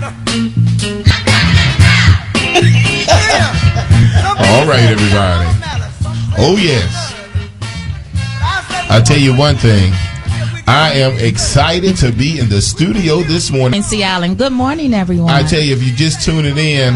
All right, everybody. Oh, yes. I'll tell you one thing. I am excited to be in the studio this morning. In Seattle. Good morning, everyone. I tell you, if you're just tuning in,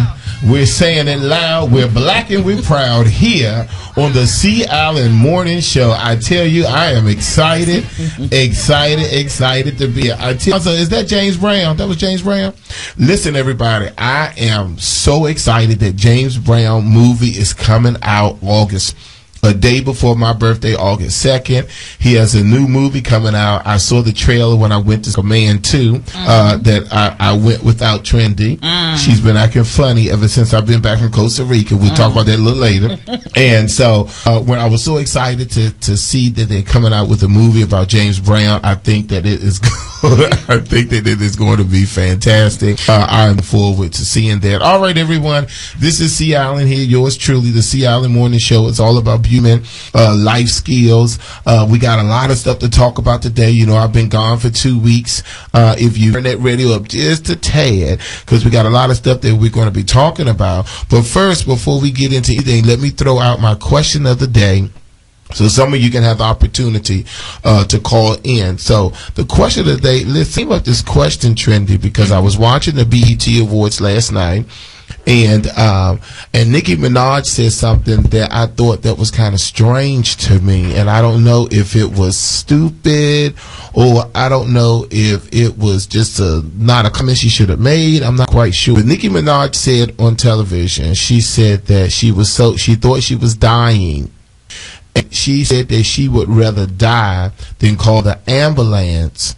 we're saying it loud. We're black and we're proud here on the Sea Island Morning Show. I tell you, I am excited to be here. I tell you, so is that James Brown? That was James Brown? Listen, everybody, I am so excited that James Brown movie is coming out August. A day before my birthday, August 2nd. He has a new movie coming out. I saw the trailer when I went to Command 2 that I went without Trendy. She's been acting funny ever since I've been back from Costa Rica. We'll talk about that a little later. And so when I was so excited to see that they're coming out with a movie about James Brown, I think that it is I think that it is going to be fantastic. I'm forward to seeing that. All right, everyone. This is Sea Island here. Yours truly, the Sea Island Morning Show. It's all about human life skills. We got a lot of stuff to talk about today. You know, I've been gone for 2 weeks. If you turn that radio up just a tad, because we got a lot of stuff that we're going to be talking about. But first, before we get into anything, let me throw out my question of the day. So some of you can have the opportunity to call in. So the question of the day, let's see about this question, Trendy, because I was watching the BET Awards last night, and Nicki Minaj said something that I thought that was kind of strange to me, and I don't know if it was stupid or I don't know if it was just not a comment she should have made. I'm not quite sure. But Nicki Minaj said on television, she said that she thought she was dying. She said that she would rather die than call the ambulance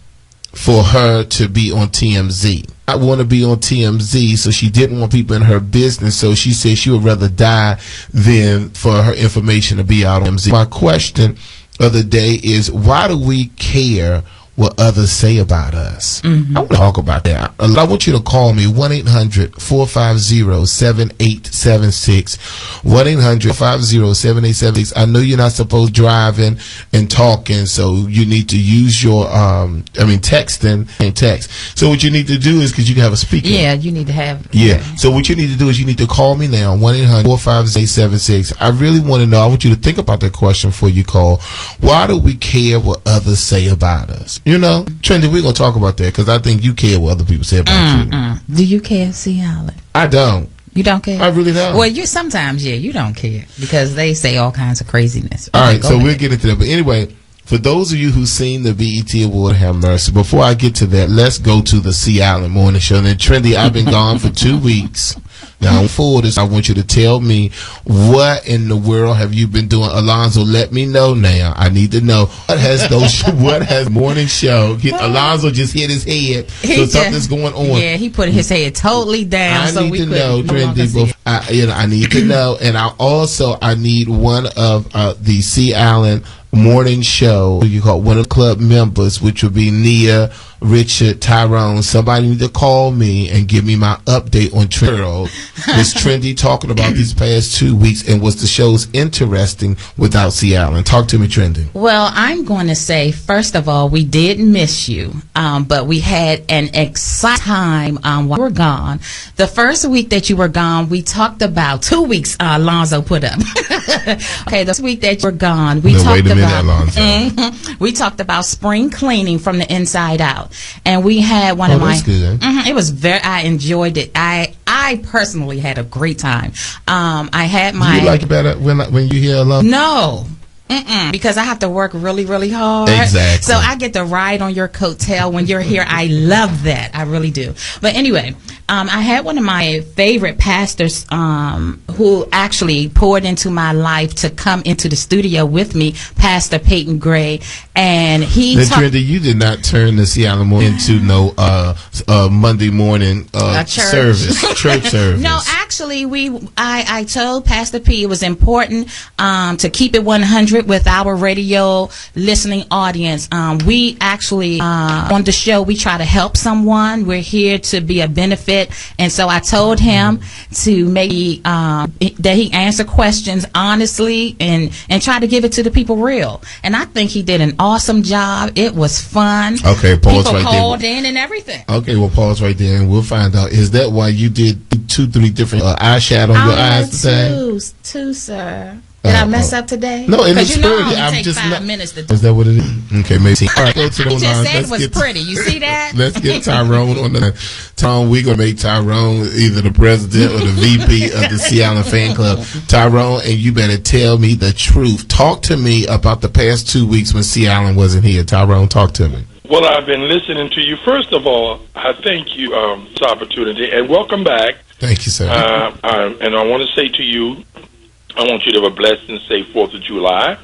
for her to be on TMZ. I want to be on TMZ, so she didn't want people in her business, so she said she would rather die than for her information to be out on TMZ. My question of the day is, why do we care what others say about us? I want to talk about that. I want you to call me 1-800-450-7876 1-800-450-7876. I know you're not supposed driving and talking, so you need to use your texting and text. So what you need to do is, because you can have a speaker, you need to have so what you need to do is you need to call me now, 1-800-450-7876. I really want to know, I want you to think about that question before you call. Why do we care what others say about us? You know, Trendy, we're going to talk about that because I think you care what other people say about you. Do you care, Sea Island? I don't. You don't care? I really don't. Well, sometimes you don't care because they say all kinds of craziness. All right, so we'll get into that. But anyway, for those of you who've seen the BET Award, have mercy. Before I get to that, let's go to the Sea Island Morning Show. And then, Trendy, I've been gone for 2 weeks. Now, for this, I want you to tell me, what in the world have you been doing? Alonzo, let me know now. I need to know. What has morning show? Alonzo just hit his head, so something's going on. Yeah, he put his head totally down. I need to know, Trendy. I need to know. And I need one of the Sea Island Morning Show, you call one of the club members, which would be Nia, Richard, Tyrone. Somebody need to call me and give me my update on Trendy. Was Trendy talking about these past 2 weeks, and was the show's interesting without Sea Island? Talk to me, Trendy. Well, I'm going to say, first of all, we did miss you, but we had an exciting time while you were gone. The first week that you were gone, we talked about 2 weeks. Alonzo put up. Okay, the week that you were gone, we talked about. We talked about spring cleaning from the inside out, and we had one of my. That's good. It was I enjoyed it. I personally had a great time. I had my. Do you like it better when you hear alone? No. Because I have to work really, really hard. Exactly. So I get to ride on your coattail when you're here. I love that. I really do. But anyway, I had one of my favorite pastors who actually poured into my life to come into the studio with me, Pastor Peyton Gray. And he Trendy, you did not turn the Sea Island Morning into no Monday morning church service. No, actually, I told Pastor P it was important to keep it 100 it with our radio listening audience. We actually, on the show, we try to help someone. We're here to be a benefit. And so I told him to make that he answer questions honestly and try to give it to the people real. And I think he did an awesome job. It was fun. Okay, pause people right called there. in and everything. Okay, well, pause right there, and we'll find out. Is that why you did 2-3 different eyeshadow on your eyes today? Two, sir. Did I mess up today? No, it looks you know pretty. I'm I'm take just 5 minutes to do. Is that what it is? Okay, maybe. All right, go to the He just line. said it was pretty. You see that? Let's get Tyrone on the Tyrone. We're gonna make Tyrone either the president or the VP of the Sea Island Fan Club. Tyrone, and you better tell me the truth. Talk to me about the past 2 weeks when Sea Island wasn't here. Tyrone, talk to me. Well, I've been listening to you. First of all, I thank you for this opportunity, and welcome back. Thank you, sir. And I want to say to you, I want you to have a blessed and safe 4th of July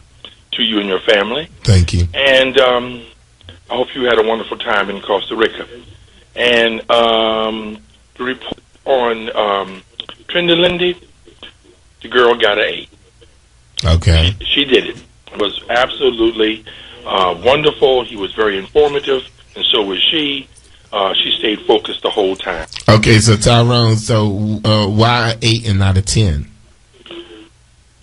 to you and your family. Thank you. And I hope you had a wonderful time in Costa Rica. And the report on Trenda Lindy, the girl got an 8. Okay. She did it. It was absolutely wonderful. He was very informative, and so was she. She stayed focused the whole time. Okay, so Tyrone, why 8 and not a 10?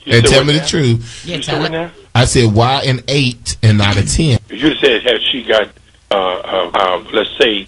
And tell me the truth. Yeah, You said what now? I said, why an 8 and not a 10? You said had she got, let's say,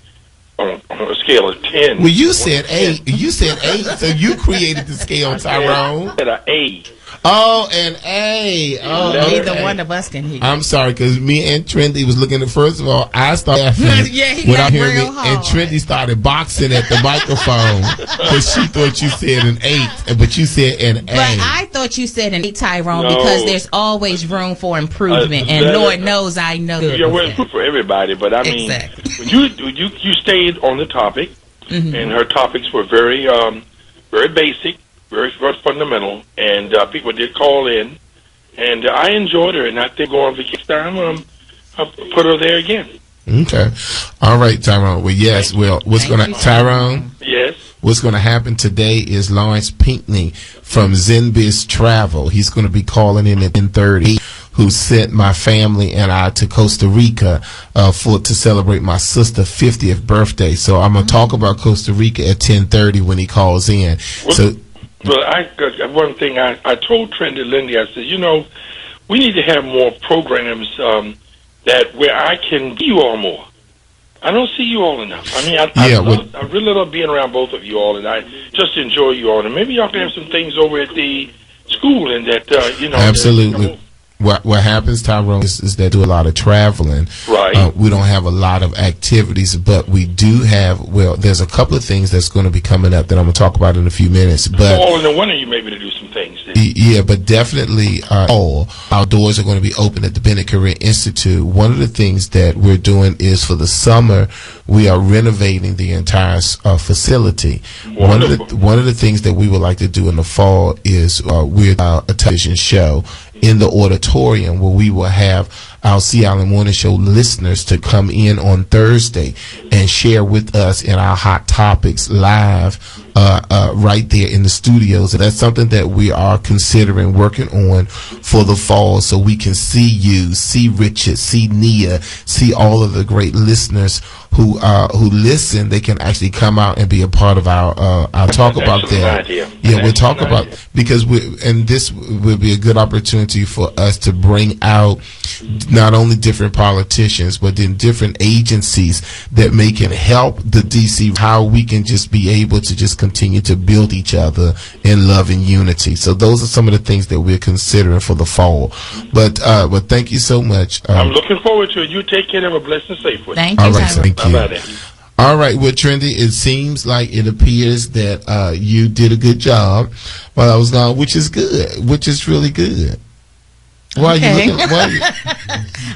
on a scale of 10. Well, you said 8. You said 8, so you created the scale, Tyrone. I said an A. Oh, an A. Oh, Neither okay. one of us can hear. I'm sorry, because me and Trendy was looking at, first of all, I started laughing Yeah, he without laughed hearing me, real hard. and Trendy started boxing at the microphone because she thought you said an 8, but you said an A. But I thought you said an 8, Tyrone, No. because there's always room for improvement, and Lord knows I know. Yeah, well, it's good for everybody, but I mean, Exactly. when you stayed on the topic, Mm-hmm. and her topics were very, very basic, very fundamental, and people did call in, and I enjoyed her, and I think going for next time, I'll put her there again. Okay. All right, Tyrone. Well, yes. Well, Tyrone? Yes. What's going to happen today is Lawrence Pinckney from ZenBiz Travel. He's going to be calling in at 10:30. Who sent my family and I to Costa Rica to celebrate my sister's 50th birthday. So I'm gonna talk about Costa Rica at 10:30 when he calls in. Well, one thing I told Trenda Lindy, I said, we need to have more programs that where I can see you all more. I don't see you all enough. I mean, I really love being around both of you all, and I just enjoy you all. And maybe y'all can have some things over at the school, and that Absolutely. What happens, Tyrone, is that do a lot of traveling. Right. We don't have a lot of activities, but we do have, there's a couple of things that's going to be coming up that I'm going to talk about in a few minutes. But in the winter, you may be able to do some things. Then. Yeah, but definitely all our doors are going to be open at the Bennett Career Institute. One of the things that we're doing is for the summer, we are renovating the entire facility. Wonderful. One of the things that we would like to do in the fall is we're a television show in the auditorium where we will have our Sea Island Morning Show listeners to come in on Thursday and share with us in our hot topics live right there in the studios. And that's something that we are considering working on for the fall, so we can see you, see Richard, see Nia, see all of the great listeners who listen. They can actually come out and be a part of our talk about that. Yeah, we'll talk about, because this will be a good opportunity for us to bring out not only different politicians, but then different agencies that can help the DC, how we can just be able to just continue to build each other in love and unity. So those are some of the things that we're considering for the fall. But thank you so much. I'm looking forward to it. You take care. Have a blessed and safe one. Thank you. All right, thank you. Bye-bye. All right, well, Trendy, it seems like it appears that you did a good job while I was gone, which is good, which is really good. Why are you looking?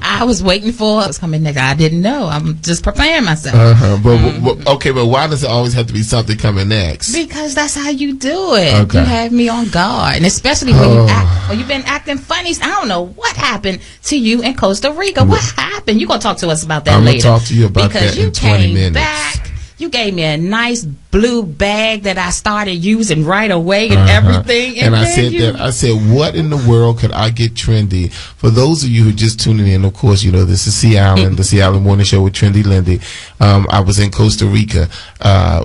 I was waiting for what's coming next. I didn't know. I'm just preparing myself. But why does it always have to be something coming next? Because that's how you do it. Okay. You have me on guard, and especially when you've been acting funny. I don't know what happened to you in Costa Rica. What happened? You're gonna talk to us about that later. I'm gonna talk to you about because that in 20 minutes. You gave me a nice blue bag that I started using right away and everything. And I said, what in the world could I get trendy? For those of you who are just tuning in, of course, you know, this is C. Allen, the C. Allen Morning Show with Trendy Lindy. I was in Costa Rica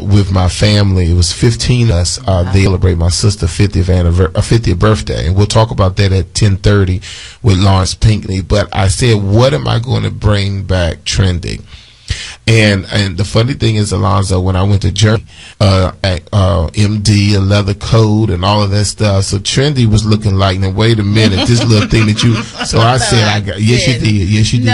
with my family. It was 15 of us. They celebrate my sister's 50th birthday. And we'll talk about that at 10:30 with Lawrence Pinckney. But I said, what am I going to bring back trendy? And the funny thing is, Alonzo, when I went to Germany, MD, a leather coat, and all of that stuff, so trendy was looking like, now wait a minute, this little thing that you. So I said, yes, you did, yes, you did,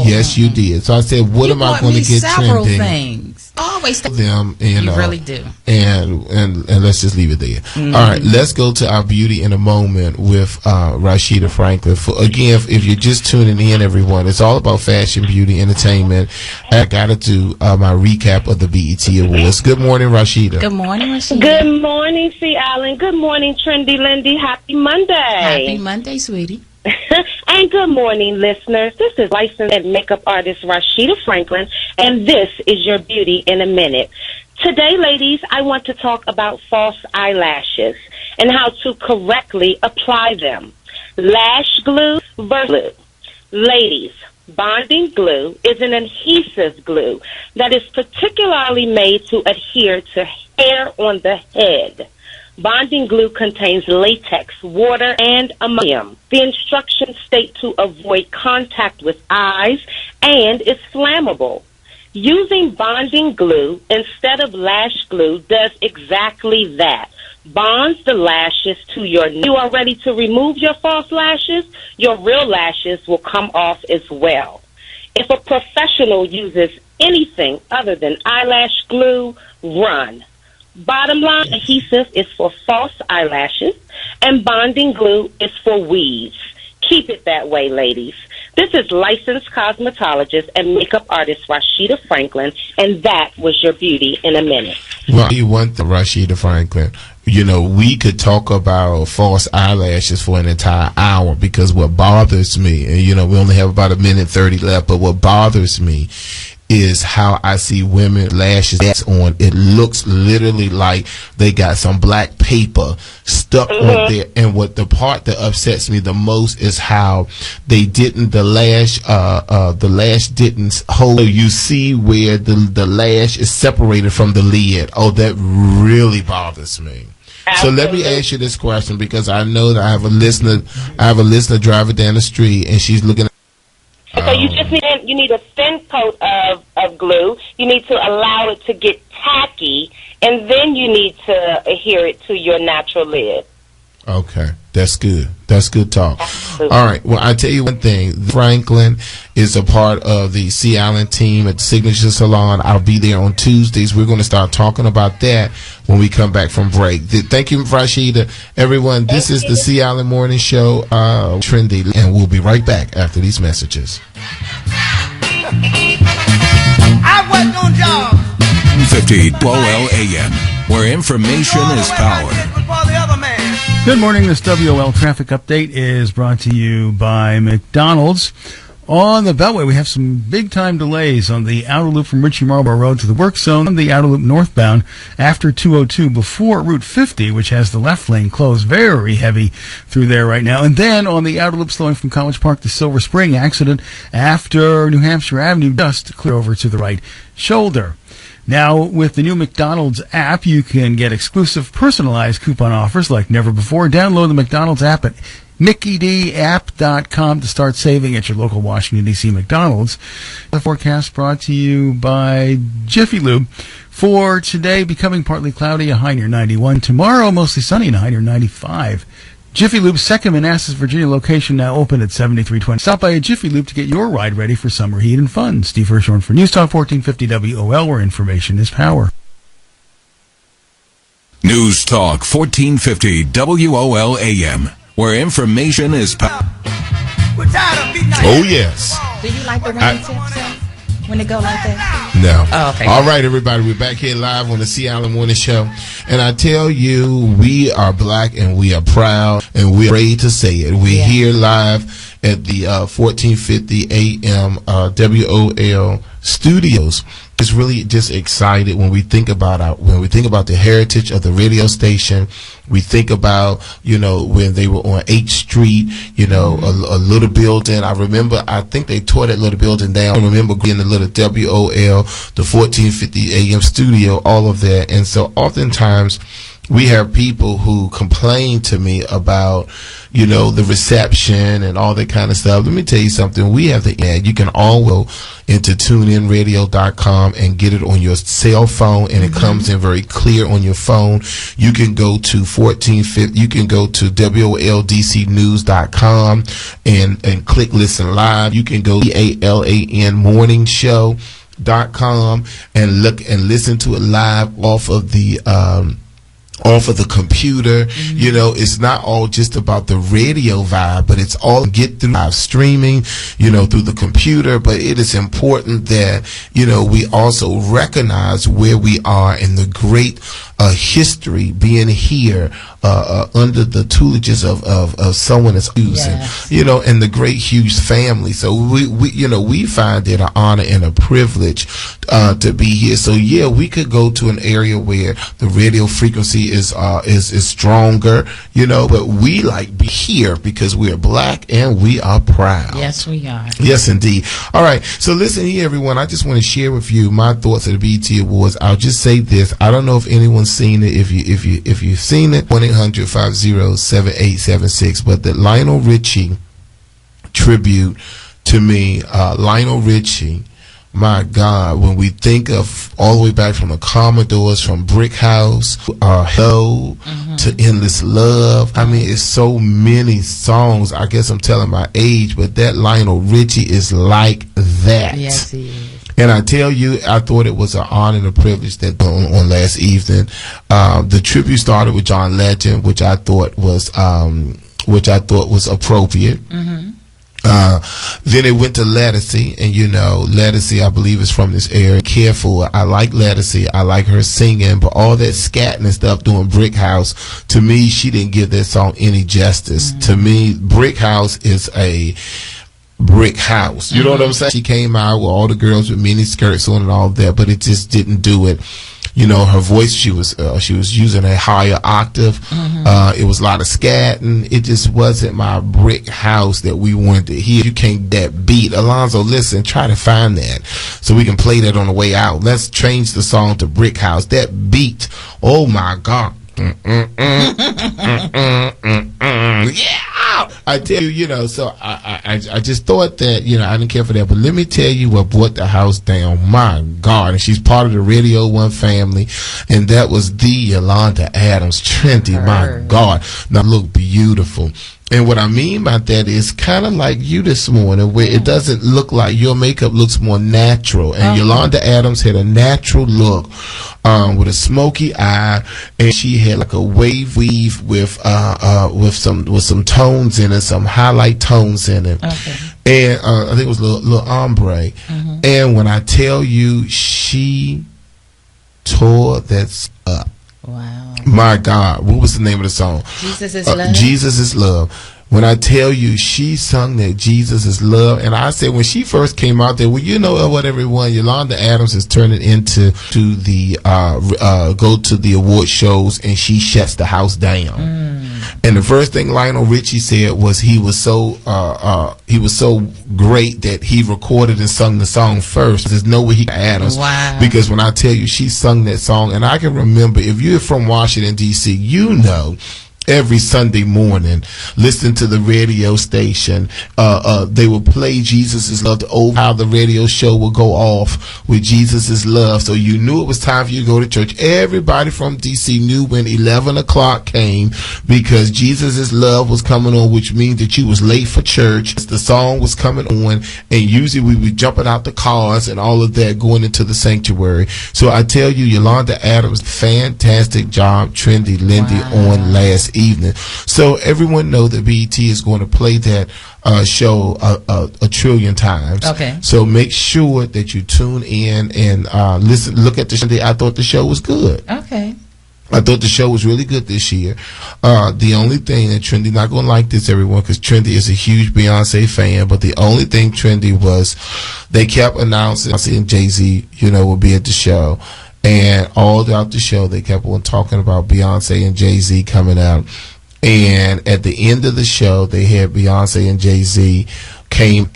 yes, you did. So I said, what am I going to get several trendy? Things. Always them, and you really do. And let's just leave it there. All right, let's go to our beauty in a moment with Rashida Franklin. Again, if you're just tuning in, everyone, it's all about fashion, beauty, entertainment. I got to do my recap of the BET Awards. Good morning, Rashida. Good morning, Rashida. Good morning, C. Allen. Good morning, Trendy Lindy. Happy Monday. Happy Monday, sweetie. And good morning, listeners. This is licensed makeup artist Rashida Franklin, and this is your beauty in a minute. Today, ladies, I want to talk about false eyelashes and how to correctly apply them. Lash glue versus glue. Ladies, bonding glue is an adhesive glue that is particularly made to adhere to hair on the head. Bonding glue contains latex, water, and ammonium. The instructions state to avoid contact with eyes and is flammable. Using bonding glue instead of lash glue does exactly that. Bonds the lashes to your nail. You are ready to remove your false lashes, your real lashes will come off as well. If a professional uses anything other than eyelash glue, run. Bottom line, adhesive is for false eyelashes, and bonding glue is for weaves. Keep it that way, ladies. This is licensed cosmetologist and makeup artist Rashida Franklin, and that was your beauty in a minute. Well, you want the Rashida Franklin. You know, we could talk about false eyelashes for an entire hour, because what bothers me, and you know, we only have about a minute 30 left, but what bothers me is how I see women lashes on. It looks literally like they got some black paper stuck on there. And what the part that upsets me the most is how they didn't, the lash didn't hold. You see where the lash is separated from the lid. Oh, that really bothers me. Absolutely. So let me ask you this question, because I know that I have a listener driving down the street, and she's looking at. So you just need a thin coat of glue. You need to allow it to get tacky, and then you need to adhere it to your natural lid. Okay, that's good. That's good talk. Absolutely. All right. Well, I tell you one thing. Franklin is a part of the C. Allen team at Signature Salon. I'll be there on Tuesdays. We're going to start talking about that when we come back from break. Thank you, Rashida. Everyone, this is the C. Allen Morning Show, Trendy, and we'll be right back after these messages. I worked on jobs. 50 WOL AM, where information is power. Good morning. This WOL traffic update is brought to you by McDonald's. On the Beltway, we have some big-time delays on the outer loop from Ritchie Marlborough Road to the work zone, on the outer loop northbound after 202 before Route 50, which has the left lane closed. Very heavy through there right now. And then on the outer loop slowing from College Park to Silver Spring, accident after New Hampshire Avenue, just clear over to the right shoulder. Now, with the new McDonald's app, you can get exclusive personalized coupon offers like never before. Download the McDonald's app at MickeyDApp.com to start saving at your local Washington, D.C. McDonald's. The forecast brought to you by Jiffy Lube. For today, becoming partly cloudy, a high near 91. Tomorrow, mostly sunny and a high near 95. Jiffy Lube's second Manassas, Virginia location now open at 7320. Stop by a Jiffy Lube to get your ride ready for summer heat and fun. Steve Hirschhorn for News Talk 1450 WOL, where information is power. News Talk 1450 WOL AM, where information is power. Oh, yes. Do you like the running tips when it go like that? No. Oh, okay. All right, everybody. We're back here live on the C. Allen Morning Show. And I tell you, we are black and we are proud and we're afraid to say it. We're here live at the 1450 AM WOL studios. just really just excited when we think about the heritage of the radio station. We think about, when they were on 8th Street, a little building. I think they tore that little building down. I remember being the little WOL, the 1450 AM studio, all of that. And so oftentimes we have people who complain to me about, the reception and all that kind of stuff. Let me tell you something. We have the ad. You can all go into tuneinradio.com and get it on your cell phone, and it comes in very clear on your phone. You can go to 1450. You can go to WOLDCnews.com and click listen live. You can go to EALAN morning show.com and look and listen to it live off of the computer. It's not all just about the radio vibe, but it's all get through live streaming, through the computer. But it is important that, we also recognize where we are in the great history being here under the tutelages of someone that's using, and the great Hughes family. So we find it an honor and a privilege to be here. So we could go to an area where the radio frequency is stronger, but we like be here because we are black and we are proud. Yes, we are. Yes, indeed. All right. So listen here, everyone. I just want to share with you my thoughts of the BET Awards. I'll just say this. I don't know if anyone's seen it. If you've seen it, 1-800-50-7876. But the Lionel Richie tribute to me, Lionel Richie. My God, when we think of all the way back from the Commodores, from Brick House, Hello, to Endless Love. I mean, it's so many songs. I guess I'm telling my age, but that Lionel Richie is like that. Yes, he is. And I tell you, I thought it was an honor and a privilege that on last evening, the tribute started with John Legend, which I thought was appropriate. Then it went to Ledisi, and Ledisi, I believe, is from this area. Careful, I like Ledisi, I like her singing, but all that scatting and stuff doing Brick House, to me, she didn't give that song any justice. To me, Brick House is a brick house. You know what I'm saying? She came out with all the girls with mini skirts on and all that, but it just didn't do it. Her voice, she was using a higher octave. It was a lot of scatting. It just wasn't my brick house that we wanted to hear. You can't that beat. Alonzo, listen, try to find that so we can play that on the way out. Let's change the song to Brick House. That beat, oh my God. Yeah, I tell you, so I just thought that, I didn't care for that. But let me tell you what brought the house down. My God. And she's part of the Radio 1 family. And that was the Yolanda Adams Trendy. My God. Now look beautiful. And what I mean by that is kind of like you this morning, where it doesn't look like your makeup looks more natural. And Yolanda Adams had a natural look, with a smoky eye, and she had like a weave with some tones in it, some highlight tones in it. And I think it was a little ombre. And when I tell you, she tore that up. Wow. My God, what was the name of the song? Jesus is Love. Jesus is Love. When I tell you, she sung that Jesus is Love, and I said when she first came out there, well, you know what, everyone, Yolanda Adams is turning into the go to the award shows, and she shuts the house down. And the first thing Lionel Richie said was he was so great that he recorded and sung the song first. There's no way he can Adams. Wow. Because when I tell you, she sung that song, and I can remember, if you're from Washington D.C., every Sunday morning, listen to the radio station. They would play Jesus is Love over how the radio show would go off with Jesus is Love. So you knew it was time for you to go to church. Everybody from DC knew when 11 o'clock came because Jesus is Love was coming on, which means that you was late for church. The song was coming on, and usually we would jumping out the cars and all of that going into the sanctuary. So I tell you, Yolanda Adams, fantastic job, Trendy Lindy on last evening. So everyone know that BET is going to play that show a trillion times. Okay. So make sure that you tune in and listen. Look at the show. I thought the show was good. Okay. I thought the show was really good this year. The only thing, and Trendy not going to like this, everyone, because Trendy is a huge Beyonce fan, but the only thing, Trendy, was they kept announcing Beyonce and Jay-Z, will be at the show. And all throughout the show, they kept on talking about Beyonce and Jay-Z coming out. And at the end of the show, they had Beyonce and Jay-Z came.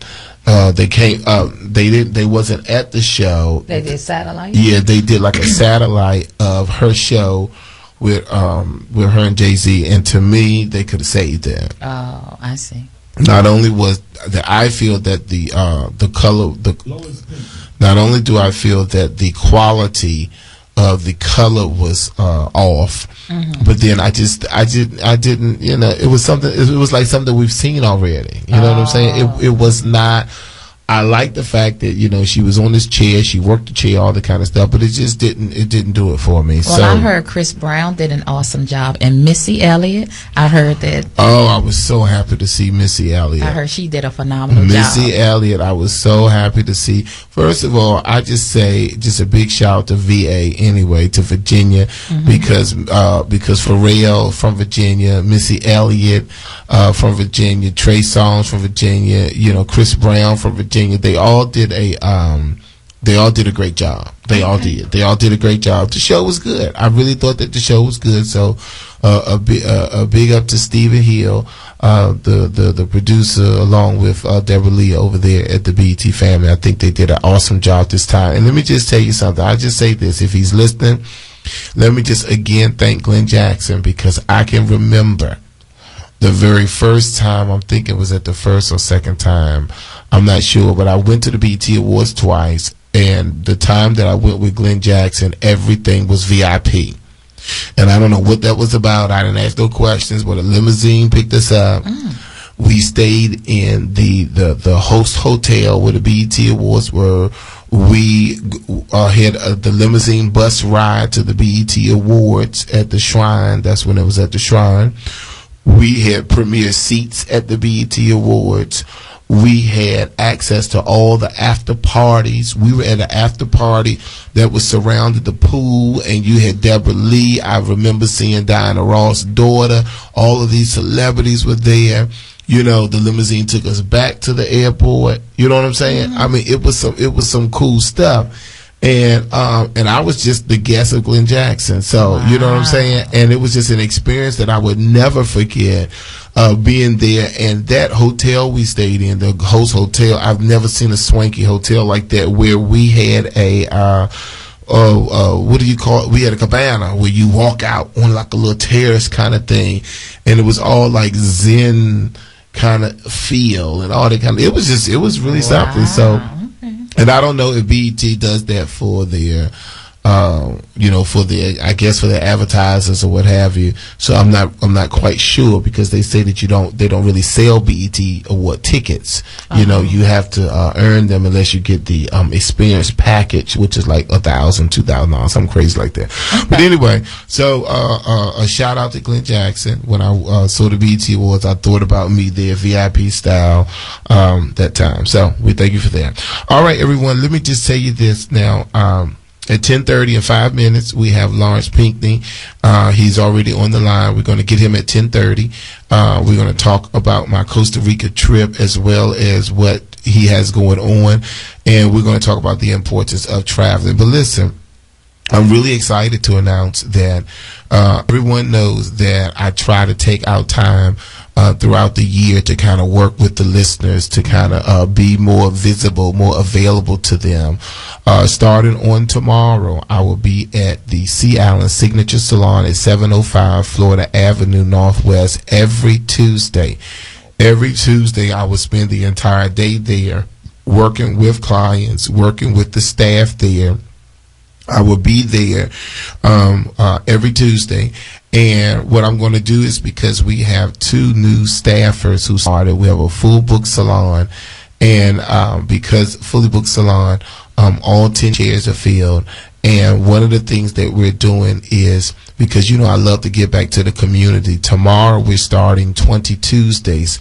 They wasn't at the show. They did satellite. Yeah, they did like a satellite of her show with her and Jay-Z, and to me, they could have saved that. Oh, I see. Not only was that I feel that the color, not only do I feel that the quality of the color was off, but then I didn't, it was something. It was like something we've seen already. You know what I'm saying? It was not. I like the fact that she was on this chair, she worked the chair, all the kind of stuff, but it just didn't do it for me. Well, I heard Chris Brown did an awesome job, and Missy Elliott, I heard that. Oh, I was so happy to see Missy Elliott. I heard she did a phenomenal job. Missy Elliott, I was so happy to see. First of all, I just say just a big shout out to VA anyway, to Virginia, because Pharrell from Virginia, Missy Elliott from Virginia, Trey Songz from Virginia, Chris Brown from Virginia. They all did a great job. They all did. They all did a great job. The show was good. I really thought that the show was good. So a big up to Stephen Hill, the producer, along with Deborah Lee over there at the BET family. I think they did an awesome job this time. And let me just tell you something. I just say this: if he's listening, let me just again thank Glenn Jackson, because I can remember the very first time, I'm thinking it was at the first or second time, I'm not sure, but I went to the BET Awards twice, and the time that I went with Glenn Jackson, everything was VIP. And I don't know what that was about. I didn't ask no questions, but a limousine picked us up. We stayed in the host hotel where the BET Awards were. We had the limousine bus ride to the BET Awards at the Shrine. That's when it was at the Shrine. We had premier seats at the BET Awards. We had access to all the after parties. We were at an after party that was surrounded the pool, and you had Deborah Lee. I remember seeing Diana Ross' daughter. All of these celebrities were there. The limousine took us back to the airport. You know what I'm saying? I mean, it was some cool stuff. And I was just the guest of Glenn Jackson. So, you know what I'm saying? And it was just an experience that I would never forget, being there. And that hotel we stayed in, the host hotel, I've never seen a swanky hotel like that, where we had what do you call it? We had a cabana where you walk out on like a little terrace kind of thing. And it was all like Zen kind of feel and all that kind of, it was really something. So, and I don't know if BET does that for their, for their advertisers or what have you. So I'm not quite sure, because they say that they don't really sell BET award tickets. You have to earn them unless you get the experience package, which is like $1,000, $2,000, something crazy like that. Okay. But anyway, so a shout out to Glenn Jackson. When I saw the BET Awards, I thought about me there, VIP style, that time. So we thank you for that. All right, everyone. Let me just tell you this now. At 10:30 in 5 minutes, we have Lawrence Pinckney. He's already on the line. We're going to get him at 10:30. We're going to talk about my Costa Rica trip, as well as what he has going on. And we're going to talk about the importance of traveling. But listen, I'm really excited to announce that everyone knows that I try to take out time throughout the year to kind of work with the listeners, to kind of be more visible, more available to them. Starting on tomorrow, I will be at the Sea Island Signature Salon at 705 Florida Avenue Northwest every Tuesday. Every Tuesday, I will spend the entire day there working with clients, working with the staff there. I will be there every Tuesday. And what I'm going to do is, because we have 2 new staffers who started, we have a full book salon. And because fully booked salon, all 10 chairs are filled. And one of the things that we're doing is, because I love to get back to the community. Tomorrow we're starting 20 Tuesdays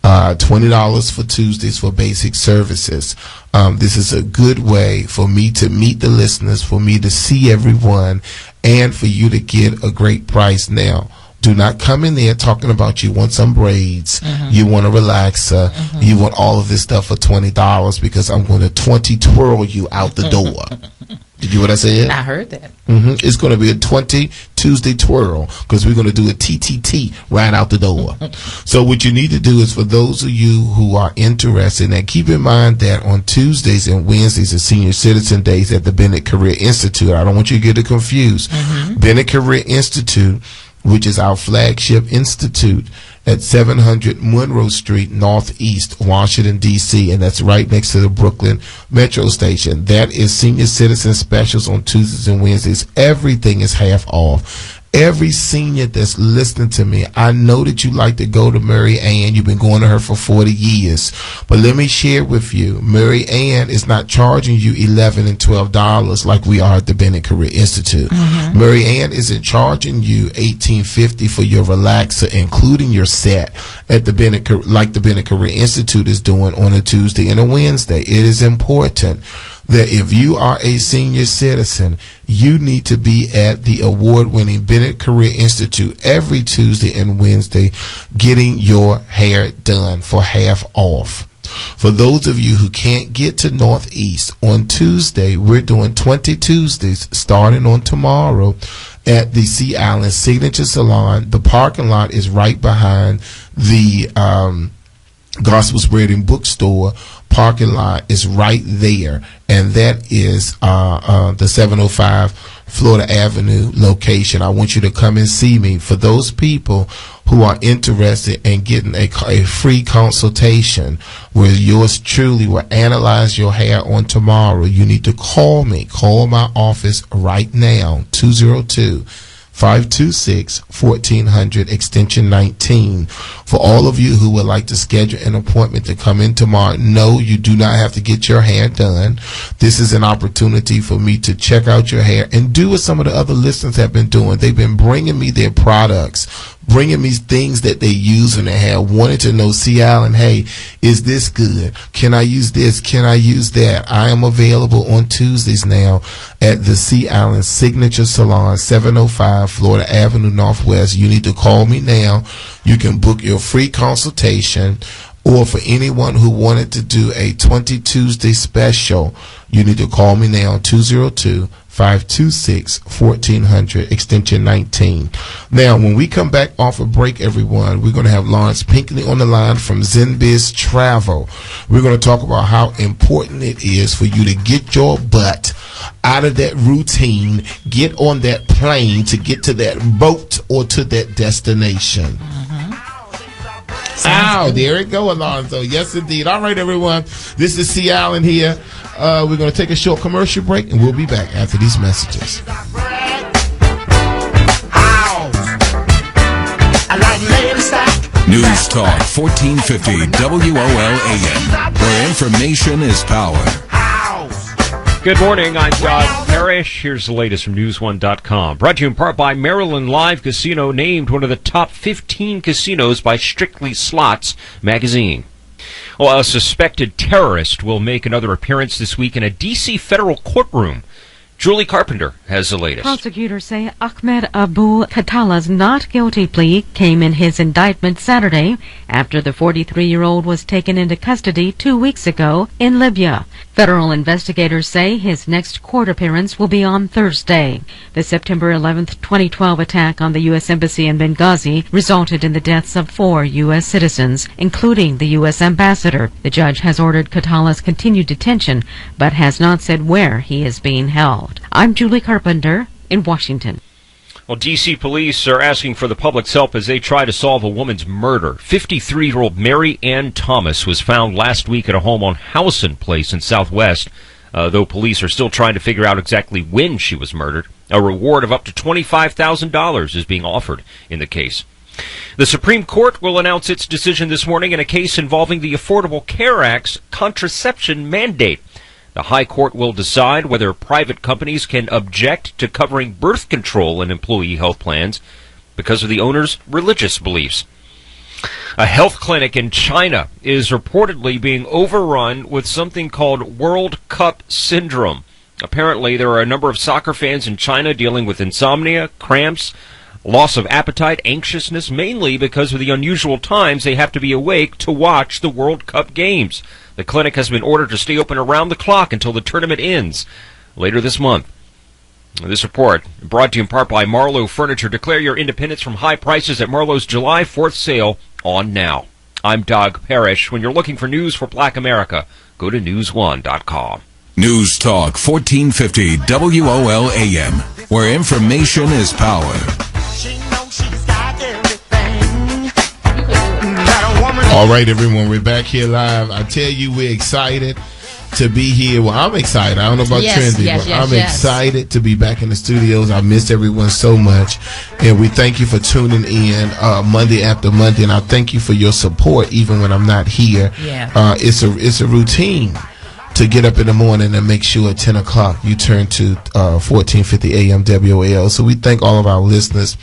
$20 for Tuesdays for basic services. This is a good way for me to meet the listeners, for me to see everyone, and for you to get a great price. Now, do not come in there talking about you want some braids, you want a relaxer, you want all of this stuff for $20, because I'm going to 20 twirl you out the door. Did you hear what I said? I heard that. It's going to be a 20 Tuesday twirl, because we're going to do a TTT right out the door. So what you need to do is, for those of you who are interested, and keep in mind that on Tuesdays and Wednesdays are Senior Citizen Days at the Bennett Career Institute. I don't want you to get it confused. Bennett Career Institute, which is our flagship institute at 700 Monroe Street, Northeast Washington, D.C., and that's right next to the Brooklyn Metro Station. That is senior citizen specials on Tuesdays and Wednesdays. Everything is half off. Every senior that's listening to me, I know that you like to go to Mary Ann. You've been going to her for 40 years. But let me share with you, Mary Ann is not charging you $11 and $12 like we are at the Bennett Career Institute. Mary Ann isn't charging you $18.50 for your relaxer, including your set, at the Bennett, like the Bennett Career Institute is doing on a Tuesday and a Wednesday. It is important that if you are a senior citizen, you need to be at the award-winning Bennett Career Institute every Tuesday and Wednesday getting your hair done for half off. For those of you who can't get to Northeast, on Tuesday, we're doing 20 Tuesdays starting on tomorrow at the Sea Island Signature Salon. The parking lot is right behind the Gospel Spreading Bookstore. Parking lot is right there, and that is the 705 Florida Avenue location. I want you to come and see me. For those people who are interested in getting a free consultation where yours truly will analyze your hair on tomorrow, you need to call me. Call my office right now, 202-526-1400 extension 19. For all of you who would like to schedule an appointment to come in tomorrow, no, you do not have to get your hair done. This is an opportunity for me to check out your hair and do what some of the other listeners have been doing. They've been bringing me their products, bringing me things that they use in their hair, wanting to know, Sea Island, hey, is this good? Can I use this? Can I use that? I am available on Tuesdays now at the Sea Island Signature Salon, 705 Florida Avenue Northwest. You need to call me now. You can book your free consultation, or for anyone who wanted to do a 20 Tuesday special, you need to call me now, 202-526-1400 extension 19. Now, when we come back off a break, everyone, we're going to have Lawrence Pinkley on the line from ZenBiz Travel. We're going to talk about how important it is for you to get your butt out of that routine, get on that plane to get to that boat or to that destination. Ow, there it go, Alonzo. Yes, indeed. All right, everyone. This is Sea Island here. We're going to take a short commercial break, and we'll be back after these messages. News Talk 1450 WOLAM, where information is power. Good morning, I'm Doug Parrish. Here's the latest from News1.com. Brought to you in part by Maryland Live Casino, named one of the top 15 casinos by Strictly Slots magazine. Well, a suspected terrorist will make another appearance this week in a D.C. federal courtroom. Julie Carpenter has the latest. Prosecutors say Ahmed Abu Khattala's not guilty plea came in his indictment Saturday after the 43-year-old was taken into custody 2 weeks ago in Libya. Federal investigators say his next court appearance will be on Thursday. The September 11th, 2012 attack on the U.S. Embassy in Benghazi resulted in the deaths of 4 U.S. citizens, including the U.S. ambassador. The judge has ordered Khattala's continued detention, but has not said where he is being held. I'm Julie Carpenter in Washington. Well, D.C. police are asking for the public's help as they try to solve a woman's murder. 53-year-old Mary Ann Thomas was found last week at a home on Howson Place in Southwest, though police are still trying to figure out exactly when she was murdered. A reward of up to $25,000 is being offered in the case. The Supreme Court will announce its decision this morning in a case involving the Affordable Care Act's contraception mandate. The High Court will decide whether private companies can object to covering birth control in employee health plans because of the owner's religious beliefs. A health clinic in China is reportedly being overrun with something called World Cup syndrome. Apparently, there are a number of soccer fans in China dealing with insomnia, cramps, loss of appetite, anxiousness, mainly because of the unusual times they have to be awake to watch the World Cup games. The clinic has been ordered to stay open around the clock until the tournament ends later this month. This report brought to you in part by Marlowe Furniture. Declare your independence from high prices at Marlowe's July 4th sale on now. I'm Doug Parrish. When you're looking for news for Black America, go to newsone.com. News Talk 1450 WOL AM, where information is power. All right, everyone, we're back here live. I tell you, we're excited to be here. Well, I'm excited. I don't know about Trendy, but I'm excited to be back in the studios. I miss everyone so much, and we thank you for tuning in Monday after Monday, and I thank you for your support even when I'm not here. It's a routine to get up in the morning and make sure at 10 o'clock you turn to 1450 AM WOL. So we thank all of our listeners,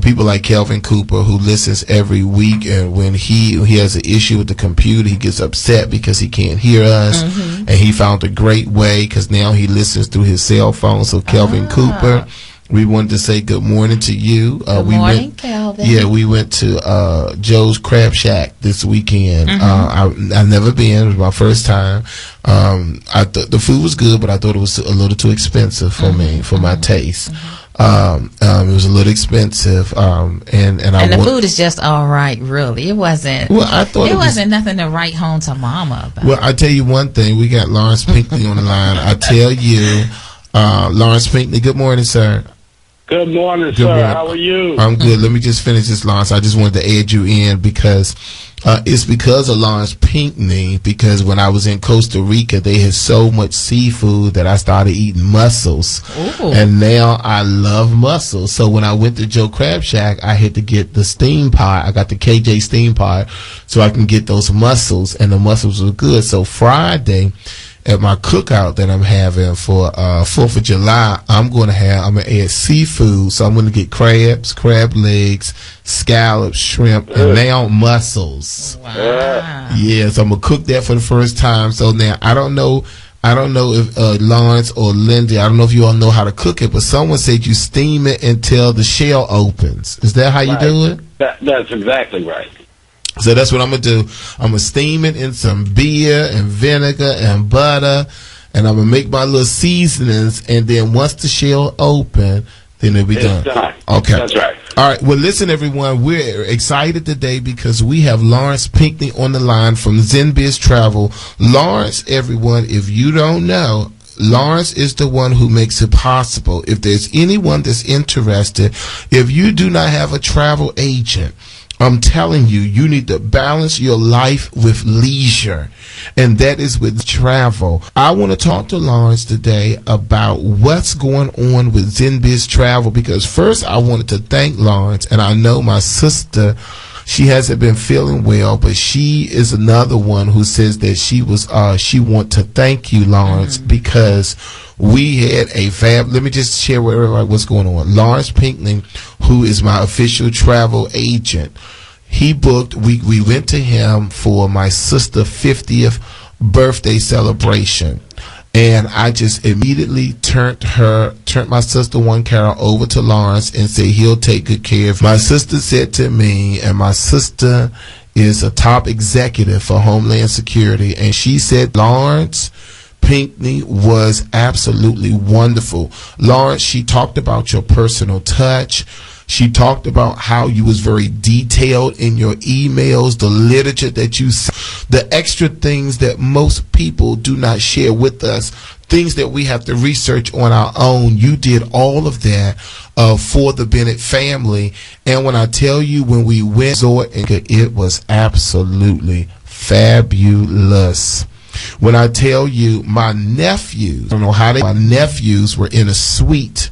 people like Kelvin Cooper, who listens every week, and when he has an issue with the computer, he gets upset because he can't hear us, and he found a great way because now he listens through his cell phone. So Kelvin Cooper, we wanted to say good morning to you. Good morning, Kelvin. Yeah, we went to Joe's Crab Shack this weekend. I've never been. It was my first time. I thought the food was good, but I thought it was a little too expensive for me, for my taste. It was a little expensive, and the food is just all right, really. It wasn't. Well, I thought it wasn't nothing to write home to Mama about. Well, I tell you one thing. We got Lawrence Pinckney on the line. I tell you, Lawrence Pinckney. Good morning, sir. Good morning, sir. Morning. How are you? I'm good. Let me just finish this, Lawrence. I just wanted to add you in because it's because of Lawrence Pinckney, because when I was in Costa Rica, they had so much seafood that I started eating mussels. Ooh. And now I love mussels. So when I went to Joe Crab Shack, I had to get the steam pot. I got the KJ steam pot so I can get those mussels, and the mussels were good. So Friday, at my cookout that I'm having for 4th of July, I'm going to add seafood. So I'm going to get crabs, crab legs, scallops, shrimp, and now mussels. Wow. Yeah, so I'm going to cook that for the first time. So now I don't know if Lawrence or Lindy, I don't know if you all know how to cook it, but someone said you steam it until the shell opens. Is that how you do it? That's exactly right. So that's what I'm going to do. I'm going to steam it in some beer and vinegar and butter, and I'm going to make my little seasonings, and then once the shell open, then it'll be done. Okay. That's right. All right. Well, listen, everyone. We're excited today because we have Lawrence Pinckney on the line from ZenBiz Travel. Lawrence, everyone, if you don't know, Lawrence is the one who makes it possible. If there's anyone that's interested, if you do not have a travel agent, I'm telling you, you need to balance your life with leisure, and that is with travel. I want to talk to Lawrence today about what's going on with ZenBiz Travel, because first I wanted to thank Lawrence, and I know my sister, she hasn't been feeling well, but she is another one who says that she want to thank you, Lawrence, because we had let me just share with everybody what's going on. Lawrence Pinckney, who is my official travel agent, he booked, we went to him for my sister's 50th birthday celebration. And I just immediately turned my sister, one Carol, over to Lawrence and said he'll take good care of her. My sister said to me, and my sister is a top executive for Homeland Security, and she said Lawrence Pinckney was absolutely wonderful. Lawrence, she talked about your personal touch. She talked about how you was very detailed in your emails, the literature that you, the extra things that most people do not share with us, things that we have to research on our own. You did all of that for the Bennett family. And when I tell you, when we went, it was absolutely fabulous. When I tell you, my nephews were in a suite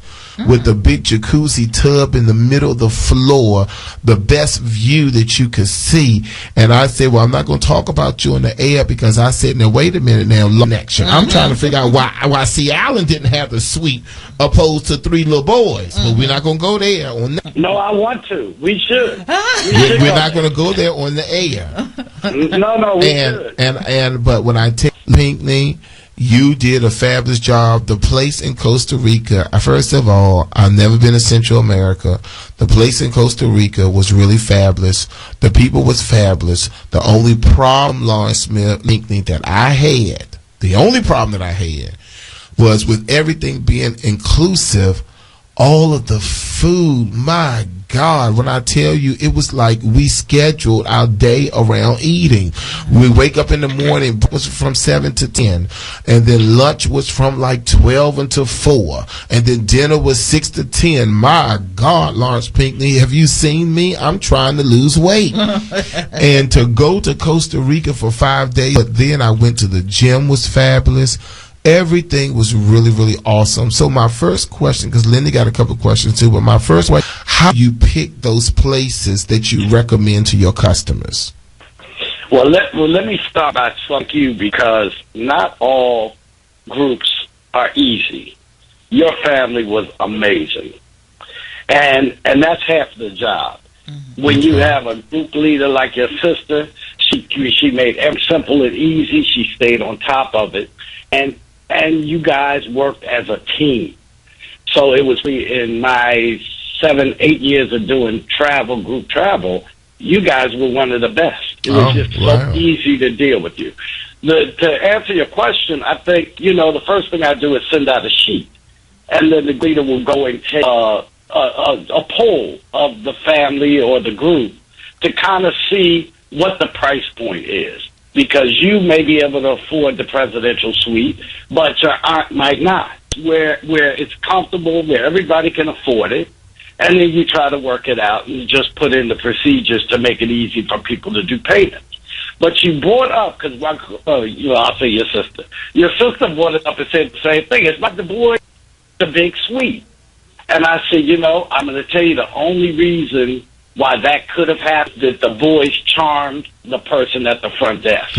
with the big jacuzzi tub in the middle of the floor, the best view that you could see. And I said, well, I'm not going to talk about you in the air because I said, now, wait a minute now, connection. I'm trying to figure out why C. Allen didn't have the suite opposed to 3 little boys. But we're not going to go there on that. No, I want to. We should. We're not going to go there on the air. No, we should. But when I tell Pinkney, you did a fabulous job. The place in Costa Rica, first of all, I've never been to Central America. The place in Costa Rica was really fabulous. The people was fabulous. The only problem, Lawrence Smith, Pinkney, that I had, the only problem that I had was with everything being inclusive, all of the food, my God, when I tell you, it was like we scheduled our day around eating. We wake up in the morning, it was from 7 to 10, and then lunch was from like 12 until 4, and then dinner was 6 to 10. My God, Lawrence Pinkney, have you seen me? I'm trying to lose weight. And to go to Costa Rica for 5 days, but then I went to the gym, was fabulous. Everything was really, really awesome. So my first question, because Lindy got a couple of questions too, but my first one, how do you pick those places that you recommend to your customers? Well, let me start by thank you, because not all groups are easy. Your family was amazing, and that's half the job. When you have a group leader like your sister, she made everything simple and easy. She stayed on top of it, and you guys worked as a team. So it was in my 7-8 years of doing group travel, you guys were one of the best. It was just so easy to deal with you. To answer your question, I think, the first thing I do is send out a sheet, and then the leader will go and take a poll of the family or the group to kind of see what the price point is. Because you may be able to afford the presidential suite, but your aunt might not. Where it's comfortable, where everybody can afford it, and then you try to work it out and just put in the procedures to make it easy for people to do payments. But you brought up, because I'll say your sister. Your sister brought it up and said the same thing. It's like the boy, the big suite. And I said, I'm going to tell you the only reason why that could have happened, that the boys charmed the person at the front desk.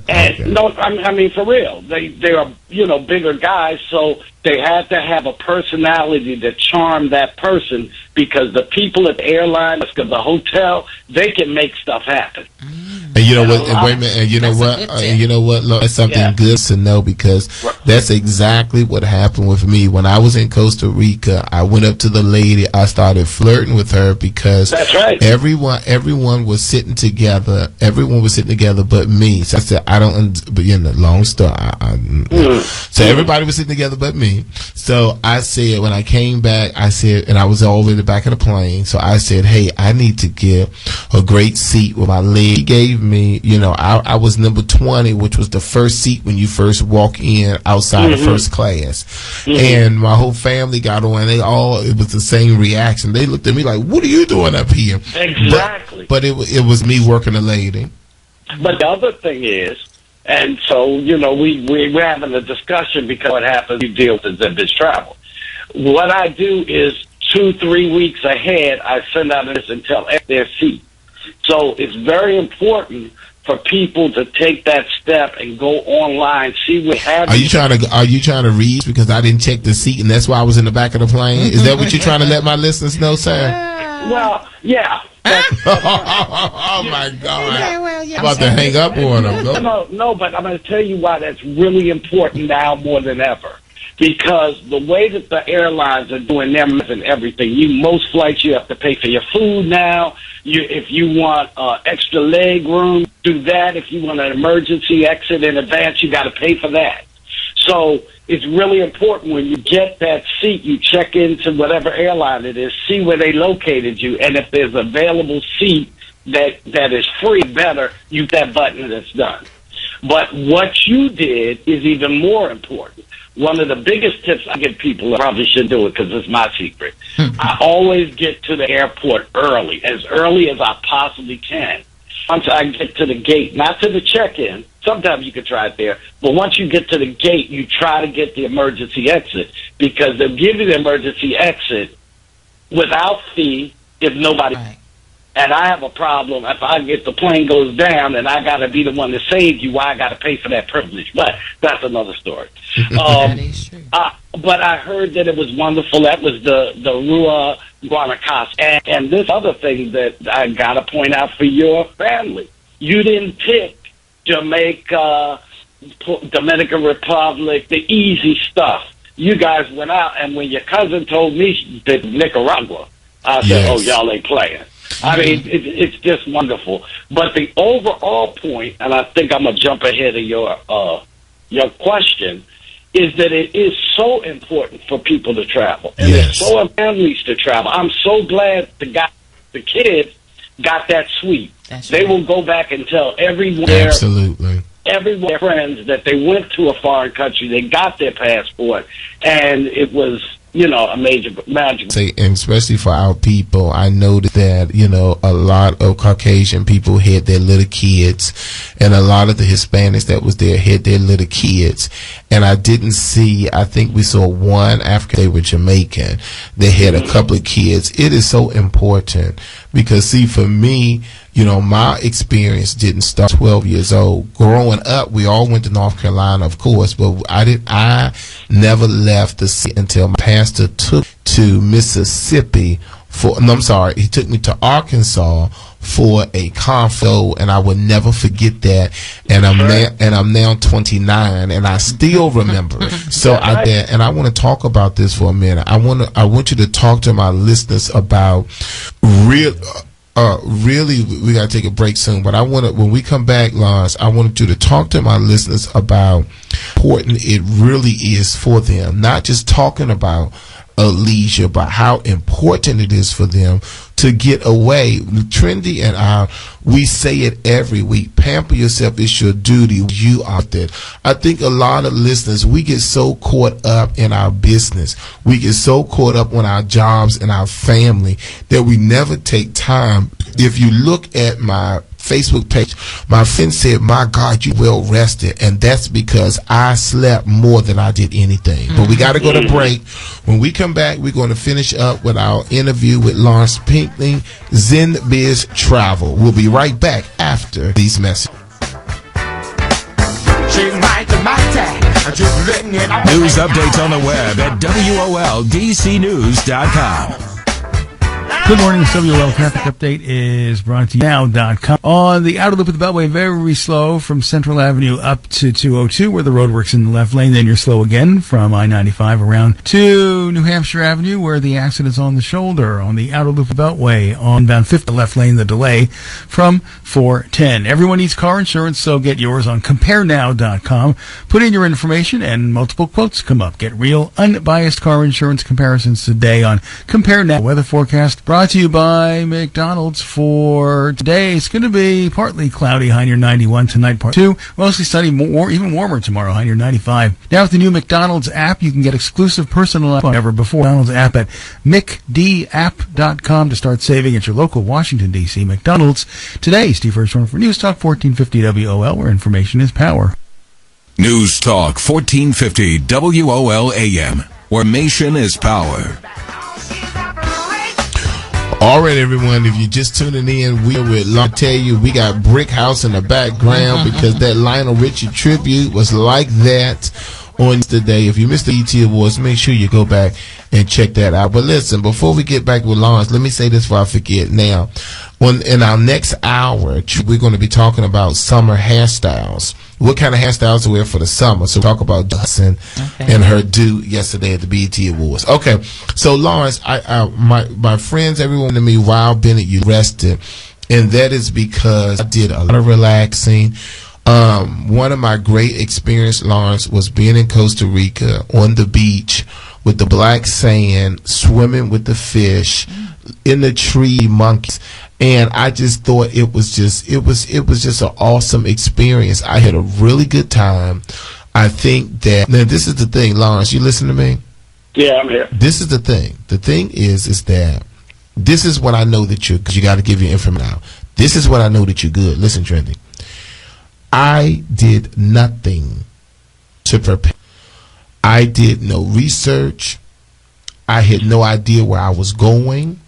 And no, I mean for real, they are bigger guys, so they had to have a personality that charmed that person, because the people at the airline, the hotel, they can make stuff happen. And you know what? And wait a minute. And you know what? You know what? Look, that's something good to know, because that's exactly what happened with me when I was in Costa Rica. I went up to the lady. I started flirting with her because that's right. Everyone was sitting together. Everyone was sitting together, but me. So I said, I don't. But long story. So everybody was sitting together, but me. So I said, when I came back, I said, and I was all in the back of the plane. So I said, hey, I need to get a great seat with my leg. He gave me, I was number 20, which was the first seat when you first walk in outside of first class. And my whole family got on. It was the same reaction. They looked at me like, what are you doing up here? Exactly. But it was me working a lady. But the other thing is, and so, we're having a discussion, because what happens, you deal with this travel. What I do is 2-3 weeks ahead, I send out this and tell their seat. So it's very important for people to take that step and go online, see what happens. Are you trying to read because I didn't check the seat and that's why I was in the back of the plane? Is that what you're trying to let my listeners know, sir? Well, yeah. Oh my God! I'm about to hang up on them. No, but I'm going to tell you why that's really important now more than ever. Because the way that the airlines are doing their and everything, most flights you have to pay for your food now. If you want extra leg room, do that. If you want an emergency exit in advance, you got to pay for that. So it's really important when you get that seat, you check into whatever airline it is, see where they located you, and if there's an available seat that is free, better, you that button and it's done. But what you did is even more important. One of the biggest tips I give people, I probably shouldn't do it because it's my secret. I always get to the airport early as I possibly can. Once I get to the gate, not to the check-in, Sometimes you can try it there, but once you get to the gate, you try to get the emergency exit, because they'll give you the emergency exit without fee if nobody. Right. And I have a problem if the plane goes down and I got to be the one to save you. Why I got to pay for that privilege? But that's another story. That is true. But I heard that it was wonderful. That was the Rua Guanacaste. And this other thing that I got to point out for your family. You didn't pick Jamaica, Dominican Republic, the easy stuff. You guys went out, and when your cousin told me that Nicaragua, I said, Yes. oh, y'all ain't playing. I mean, it's just wonderful. But the overall point, and I think I'm going to jump ahead of your question, is that it is so important for people to travel. And Yes. it's so important for families to travel. I'm so glad the kids got that suite. That's They right. will go back and tell everyone their friends that they went to a foreign country, they got their passport, and it was, a major magic. And especially for our people, I noticed that, a lot of Caucasian people had their little kids, and a lot of the Hispanics that was there had their little kids. And I think we saw one African, they were Jamaican. They had a couple of kids. It is so important because, see, for me, my experience didn't start 12 years old. Growing up, we all went to North Carolina, of course, but I never left the city until my pastor took to Mississippi he took me to Arkansas for a conference, and I will never forget that. And I'm now 29, and I still remember. So I want to talk about this for a minute. I want you to talk to my listeners about really, we got to take a break soon, but when we come back, Lawrence, I wanted you to talk to my listeners about how important it really is for them, not just talking about leisure, but how important it is for them to get away. Trendy and I, we say it every week. Pamper yourself. It's your duty. You out there. I think a lot of listeners, we get so caught up in our business. We get so caught up on our jobs and our family that we never take time. If you look at my Facebook page, my friend said, my God, you well rested. And that's because I slept more than I did anything. But we got to go to break. When we come back, we're going to finish up with our interview with Lawrence Pinckney, Zen Biz Travel. We'll be right back after these messages. News updates on the web at WOLDCnews.com. Good morning. This WOL Traffic Update is brought to you now.com. On the outer loop of the Beltway, very slow from Central Avenue up to 202, where the road works in the left lane. Then you're slow again from I-95 around to New Hampshire Avenue, where the accident's on the shoulder. On the outer loop of the Beltway, on bound 5th, the left lane, the delay from 410. Everyone needs car insurance, so get yours on CompareNow.com. Put in your information, and multiple quotes come up. Get real, unbiased car insurance comparisons today on Compare Now. Weather forecast brought to you by McDonald's for today. It's going to be partly cloudy, high near 91 tonight, part 2. Mostly sunny, even warmer tomorrow, high near 95. Now with the new McDonald's app, you can get exclusive personalized ever before. McDonald's app at McDapp.com to start saving at your local Washington, D.C. McDonald's. Today, Steve Hirschhorn for News Talk 1450 WOL, where information is power. News Talk 1450 WOL AM, where nation is power. All right, everyone, if you're just tuning in, I tell you, we got Brick House in the background because that Lionel Richie tribute was like that on today. If you missed the ET Awards, make sure you go back and check that out. But listen, before we get back with Lawrence, let me say this before I forget now. In our next hour, we're going to be talking about summer hairstyles. What kind of hairstyles to wear for the summer? So talk about Dustin and her do yesterday at the BET Awards. Okay, so Lawrence, my friends, everyone to me, wow, Bennett, you rested, and that is because I did a lot of relaxing. One of my great experience, Lawrence, was being in Costa Rica on the beach with the black sand, swimming with the fish, in the tree monkeys. And I just thought it was just an awesome experience. I had a really good time. I think that, now this is the thing, Lawrence, you listen to me? Yeah, I'm here. This is the thing. The thing is that this is what I know that you got to give your information out. This is what I know that you're good. Listen, Trendy. I did nothing to prepare. I did no research. I had no idea where I was going.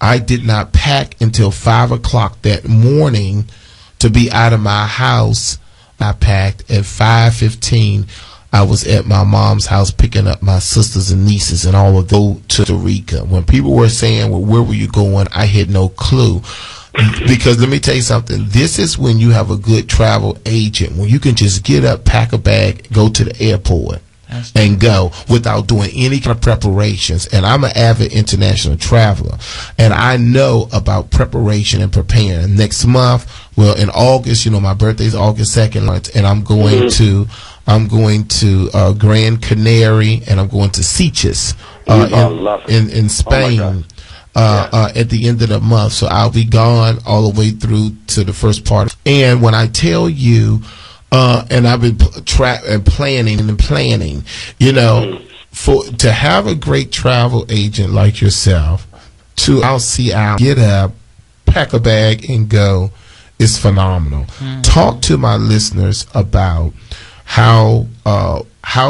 I did not pack until 5 o'clock that morning to be out of my house. I packed at 5:15. I was at my mom's house picking up my sisters and nieces and all of those to Costa Rica. When people were saying, well, where were you going? I had no clue. Because let me tell you something. This is when you have a good travel agent, when you can just get up, pack a bag, go to the airport, and go without doing any kind of preparations. And I'm an avid international traveler, and I know about preparation and preparing. Next month, well, in August, my birthday is August 2nd, and I'm going to Grand Canary, and I'm going to Sitges in Spain. At the end of the month, so I'll be gone all the way through to the first part. And when I tell you, and I've been planning, to have a great travel agent like yourself, I'll get up, pack a bag, and go, is phenomenal. Talk to my listeners about how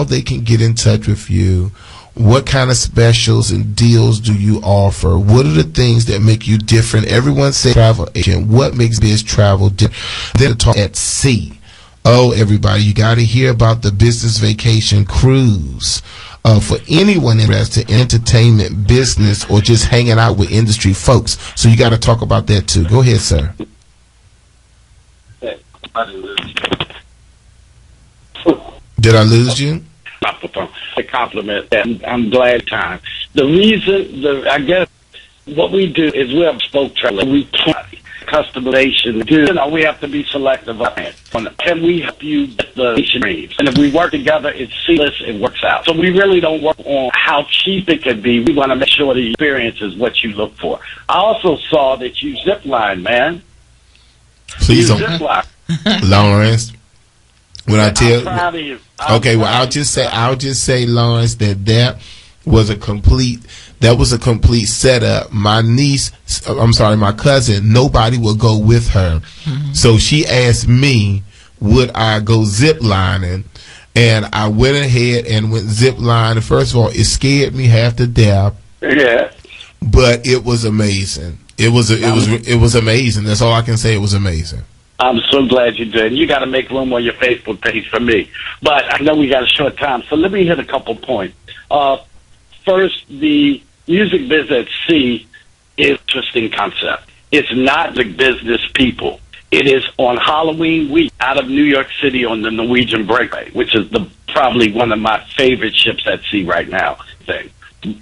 they can get in touch with you. What kind of specials and deals do you offer? What are the things that make you different? Everyone says travel agent. What makes biz travel different? Then talk at sea. Oh, everybody, you got to hear about the business vacation cruise. For anyone interested in entertainment, business, or just hanging out with industry folks. So you got to talk about that too. Go ahead, sir. Did I lose you? A compliment. I'm glad time. The reason, I guess, what we do is we have spoke travel. We can't customization. We have to be selective on it. Can we help you get the dreams? And if we work together, it's seamless. It works out. So we really don't work on how cheap it could be. We want to make sure the experience is what you look for. I also saw that you zip line, man. Please don't. Zip line. Lawrence. When I tell, proud of you. Okay, well, I'll just say, Lawrence, that was a complete setup. My cousin, nobody would go with her. Mm-hmm. So she asked me, would I go zip lining? And I went ahead and went zip lining. First of all, it scared me half to death. Yeah. But it was amazing. It was amazing. That's all I can say. It was amazing. I'm so glad you did. You got to make room on your Facebook page for me. But I know we got a short time, so let me hit a couple points. First, the music business at sea is an interesting concept. It's not the business people. It is on Halloween week out of New York City on the Norwegian Breakaway, which is probably one of my favorite ships at sea right now.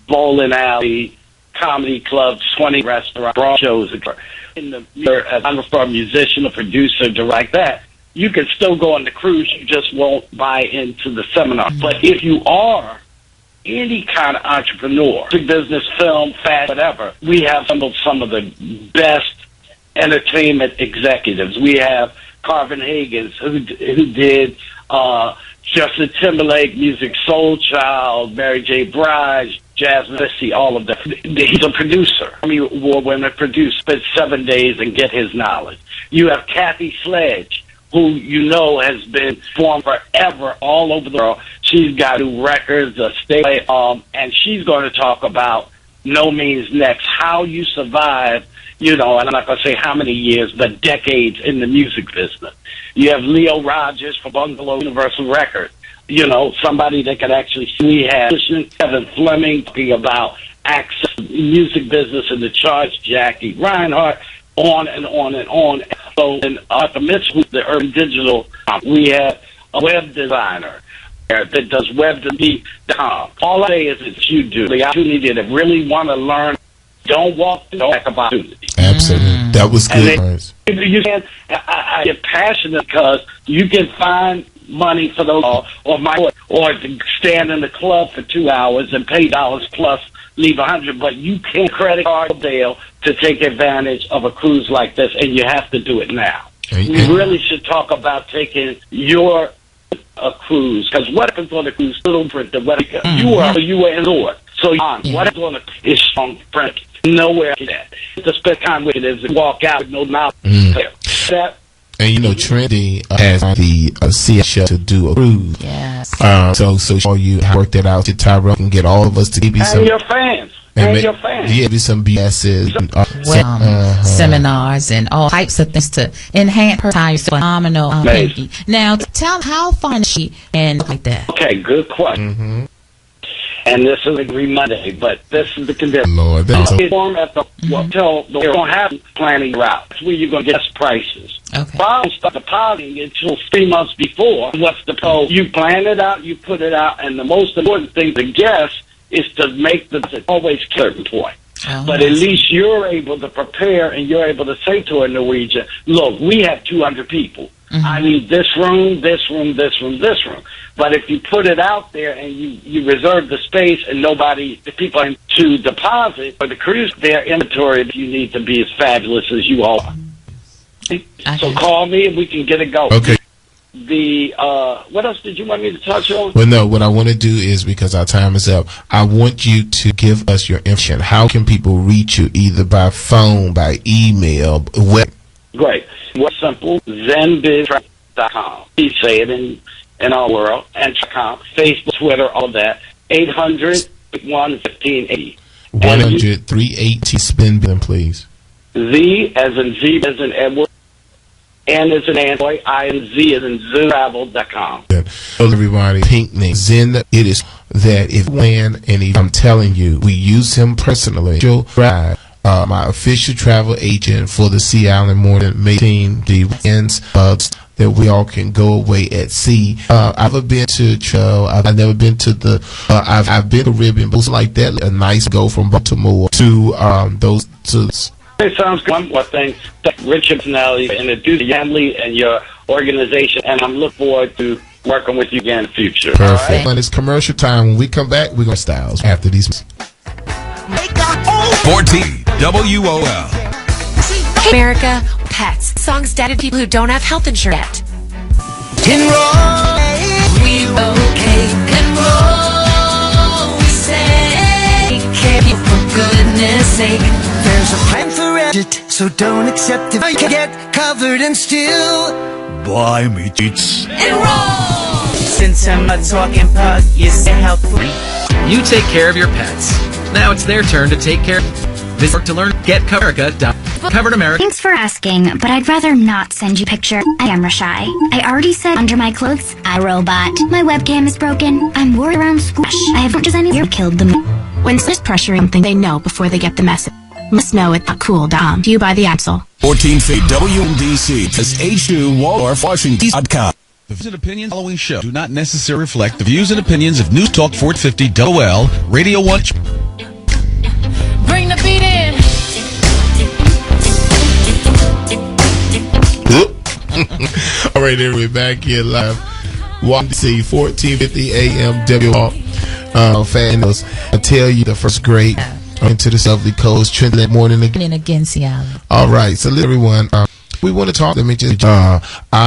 Bowling alley, comedy clubs, 20 restaurants, broad shows. As I'm a musician, a producer, like that, you can still go on the cruise. You just won't buy into the seminar. But if you are any kind of entrepreneur, business, film, fashion, whatever, we have some of the best entertainment executives. We have Carvin Higgins, who did Justin Timberlake, Music Soul Child, Mary J. Blige, Jasmine, all of that. He's a producer. Award-winning producer. Spent 7 days and get his knowledge. You have Kathy Sledge, who has been performed forever all over the world. She's got new records, and she's going to talk about No Means Next, how you survive, and I'm not going to say how many years, but decades in the music business. You have Leo Rogers from Bungalow Universal Records. Somebody that could actually see. We have Kevin Fleming talking about access to the music business and the charts, Jackie Reinhardt, on and on and on. So, and Arthur Mitchell, the Urban Digital, we have a web designer that does web2me.com. All I say is that you do. The opportunity to really want to learn, don't walk the back of opportunity. Absolutely. That was good. I get passionate because you can find money for those or to stand in the club for 2 hours and pay dollars plus leave $100, but you can't credit card deal to take advantage of a cruise like this, and you have to do it now. We really should talk about taking your cruise, because what happens on the cruise is a little different than what you were in Lord. So what happens on is strong print. Nowhere that. To spend time with it is to walk out with no knowledge. That And you know, Trendy has the CA show to do a cruise. Yes. So show you how to work that out. Tyrell can get all of us to give you And some. your fans. And your fans. Yeah, do some BS's. Seminars and all types of things to enhance her time. Phenomenal. Amazing. Now, tell how far is she and like that. Okay, good question. Mm-hmm. And this is every Monday, but this is the condition. Lord, that's so. Inform at the hotel. They don't have planning routes where you're going to get prices. Okay. Don't start depositing until 3 months before. What's the pro? You plan it out, you put it out, and the most important thing to guess is to make the always certain point. Oh, but at least you're able to prepare and you're able to say to a Norwegian, look, we have 200 people. Mm-hmm. I need this room, this room, this room, this room. But if you put it out there and you reserve the space and the people to deposit or the cruise, their inventory, you need to be as fabulous as you are. Okay. So call me and we can get it going. Okay. What else did you want me to touch on? Well, no, what I want to do is, because our time is up, I want you to give us your information. How can people reach you, either by phone, by email, web? Great. What's simple? ZenBizTravel.com. You say it in our world. And .com, Facebook, Twitter, all that. 800-11580. 100-380-SPIN, please. Z as in Z as in Edward. N as in Android, I and Z as in ZenTravel.com. Tell everybody, pink name, Zen, it is that if when, and if I'm telling you, we use him personally. She'll ride. My official travel agent for the Sea Island Morning Making the weekends that we all can go away at sea. I've never been to I've never been to the I've been to Caribbean, but like that, a nice go from Baltimore to those to. It sounds good. One more thing, Richard Finale, and introduce your family and your organization, and I'm looking forward to working with you again in the future. Perfect. Right? When it's commercial time, when we come back, we're going to styles after these. 14 WOL. America, pets. Songs dedicated to people who don't have health insurance yet. We okay. We say, for goodness sake. There's a plan for it, so don't accept it. You can get covered and still buy me teats. Enroll! Since I'm a talking pug, you say helpful. You take care of your pets. Now it's their turn to take care. Visit to learn. Covered America. Thanks for asking, but I'd rather not send you a picture. I am shy. I already said under my clothes, I robot. My webcam is broken. I'm worried around squash. I haven't just any year killed them. When there's pressure something they know before they get the message. Must know it's not cool, Dom. Do you buy the Axel? 14 feet WMDC. That's H2 Waldorf, Washington.com. The views and opinions following show do not necessarily reflect the views and opinions of News Talk 450 WL, Radio 1. Bring the beat in. All right, there we're back here live. WDC 1450 AM WL. Fans, I tell you, the first grade into the lovely coast, Trinidad morning again, Seattle. All right, so everyone, we want to talk. Let me just,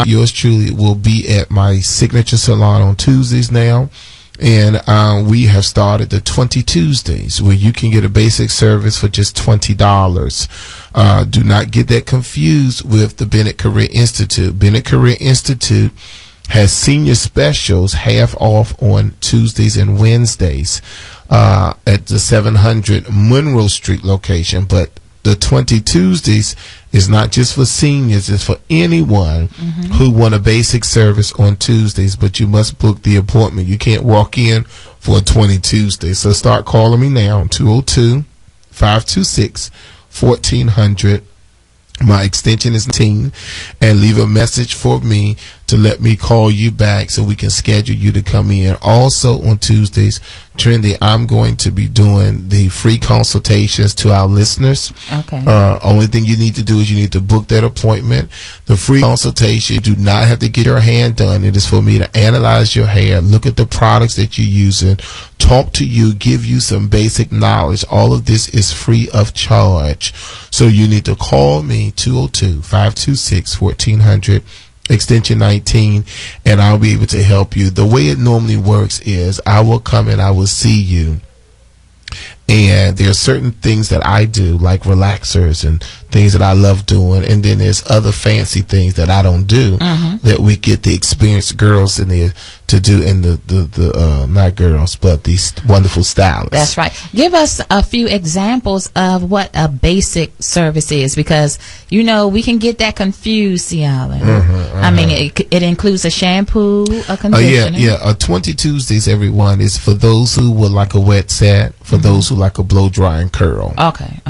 yours truly will be at my signature salon on Tuesdays now. And we have started the 20 Tuesdays where you can get a basic service for just $20. Do not get that confused with the Bennett Career Institute. Bennett Career Institute has senior specials half off on Tuesdays and Wednesdays at the 700 Monroe Street location. But the 20 Tuesdays is not just for seniors, it's for anyone who want a basic service on Tuesdays, but you must book the appointment. You can't walk in for a 20 Tuesday. So start calling me now on 202-526-1400. My extension is 19, and leave a message for me to let me call you back so we can schedule you to come in. Also on Tuesdays, Trendy, I'm going to be doing the free consultations to our listeners. Okay. Only thing you need to do is you need to book that appointment. The free consultation, you do not have to get your hair done. It is for me to analyze your hair, look at the products that you're using, talk to you, give you some basic knowledge. All of this is free of charge. So you need to call me 202-526-1400. Extension 19, and I'll be able to help you. The way it normally works is I will come and I will see you And there are certain things that I do, like relaxers and things that I love doing, and then there's other fancy things that I don't do that we get the experienced girls in there to do, and the not girls, but these wonderful stylists. That's right. Give us a few examples of what a basic service is, because we can get that confused, Cialan. I mean, it includes a shampoo, a conditioner. 20 Tuesdays, everyone, is for those who would like a wet set, for those who like a blow dry and curl. Okay.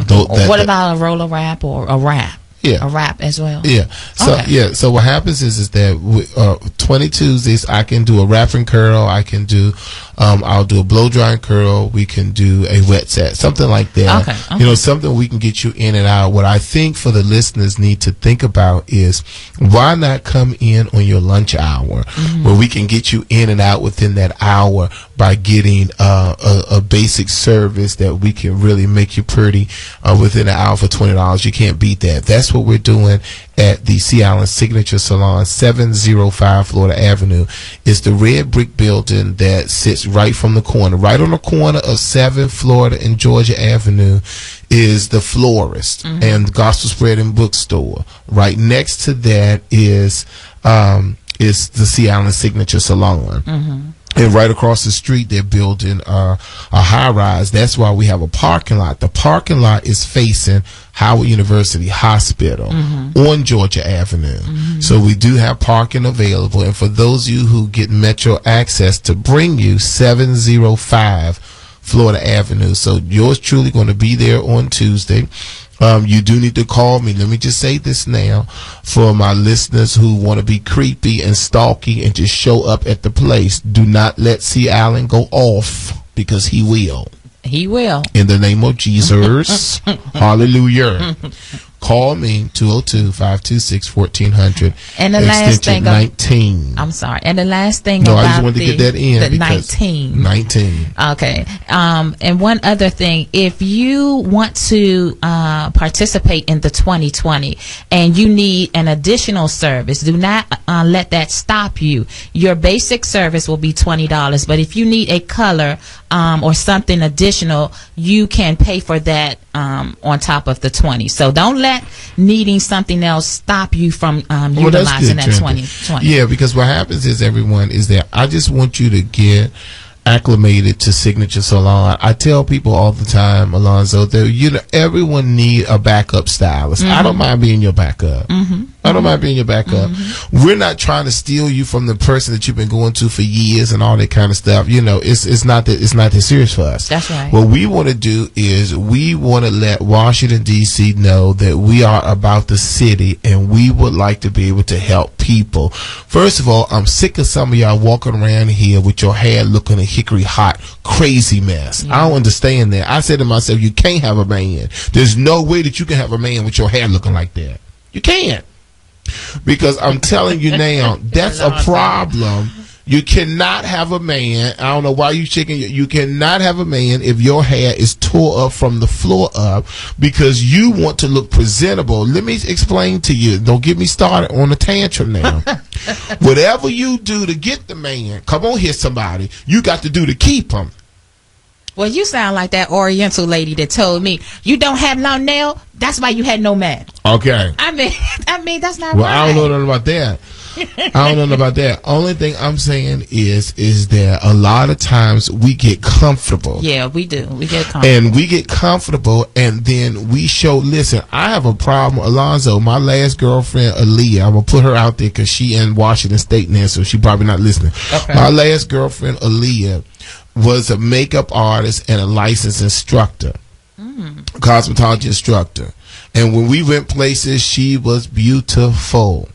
What about a roller wrap or a wrap? Yeah. A wrap as well. Yeah. So what happens is that 20 Tuesdays I can do a wrap and curl. I can do I'll do a blow dry and curl. We can do a wet set, something like that. Okay. Something we can get you in and out. What I think for the listeners need to think about is, why not come in on your lunch hour where we can get you in and out within that hour by getting a basic service that we can really make you pretty within an hour for $20. You can't beat that. That's what we're doing at the Sea Island Signature Salon, 705 Florida Avenue. It's the red brick building that sits right from the corner. Right on the corner of 7 Florida and Georgia Avenue is the Florist and the Gospel Spread and Bookstore. Right next to that is the Sea Island Signature Salon. And right across the street, they're building a high-rise. That's why we have a parking lot. The parking lot is facing Howard University Hospital on Georgia Avenue. So we do have parking available. And for those of you who get Metro Access to bring you 705 Florida Avenue. So yours truly going to be there on Tuesday. You do need to call me. Let me just say this now for my listeners who want to be creepy and stalky and just show up at the place. Do not let C. Allen go off, because he will. He will. In the name of Jesus. Hallelujah. Call me, 202-526-1400. And the last thing, 19. I'm sorry. And the last thing I about just wanted to get that in. The 19. 19. Okay. And one other thing, if you want to participate in the 2020 and you need an additional service, do not let that stop you. Your basic service will be $20, but if you need a color or something additional, you can pay for that on top of the 20. So don't let needing something else stop you from utilizing that 20. Yeah, because what happens is, everyone, is that I just want you to get acclimated to Signature Salon. I tell people all the time, Alonzo, that everyone need a backup stylist. I don't mind being your backup. I don't mind being your backup. We're not trying to steal you from the person that you've been going to for years and all that kind of stuff. It's not that serious for us. That's right. What we want to do is we want to let Washington, D.C. know that we are about the city and we would like to be able to help people. First of all, I'm sick of some of y'all walking around here with your hair looking a hickory hot, crazy mess. I don't understand that. I said to myself, you can't have a man. There's no way that you can have a man with your hair looking like that. You can't. Because I'm telling you now, that's a problem. You cannot have a man. I don't know why you shaking. You cannot have a man if your hair is tore up from the floor up, because you want to look presentable. Let me explain to you. Don't get me started on a tantrum now. Whatever you do to get the man, come on here, somebody, you got to do to keep him. Well, you sound like that Oriental lady that told me you don't have long nail. That's why you had no man. Okay. I mean, that's not right. Well, I don't know nothing about that. I don't know about that. Only thing I'm saying is that a lot of times we get comfortable. Yeah, we do. We get comfortable. And we get comfortable, and then we show, listen, I have a problem, Alonzo. My last girlfriend, Aaliyah, I'm going to put her out there because she in Washington State now, so she probably not listening. Okay. My last girlfriend, Aaliyah, was a makeup artist and a licensed instructor, cosmetology instructor. And when we went places, she was beautiful.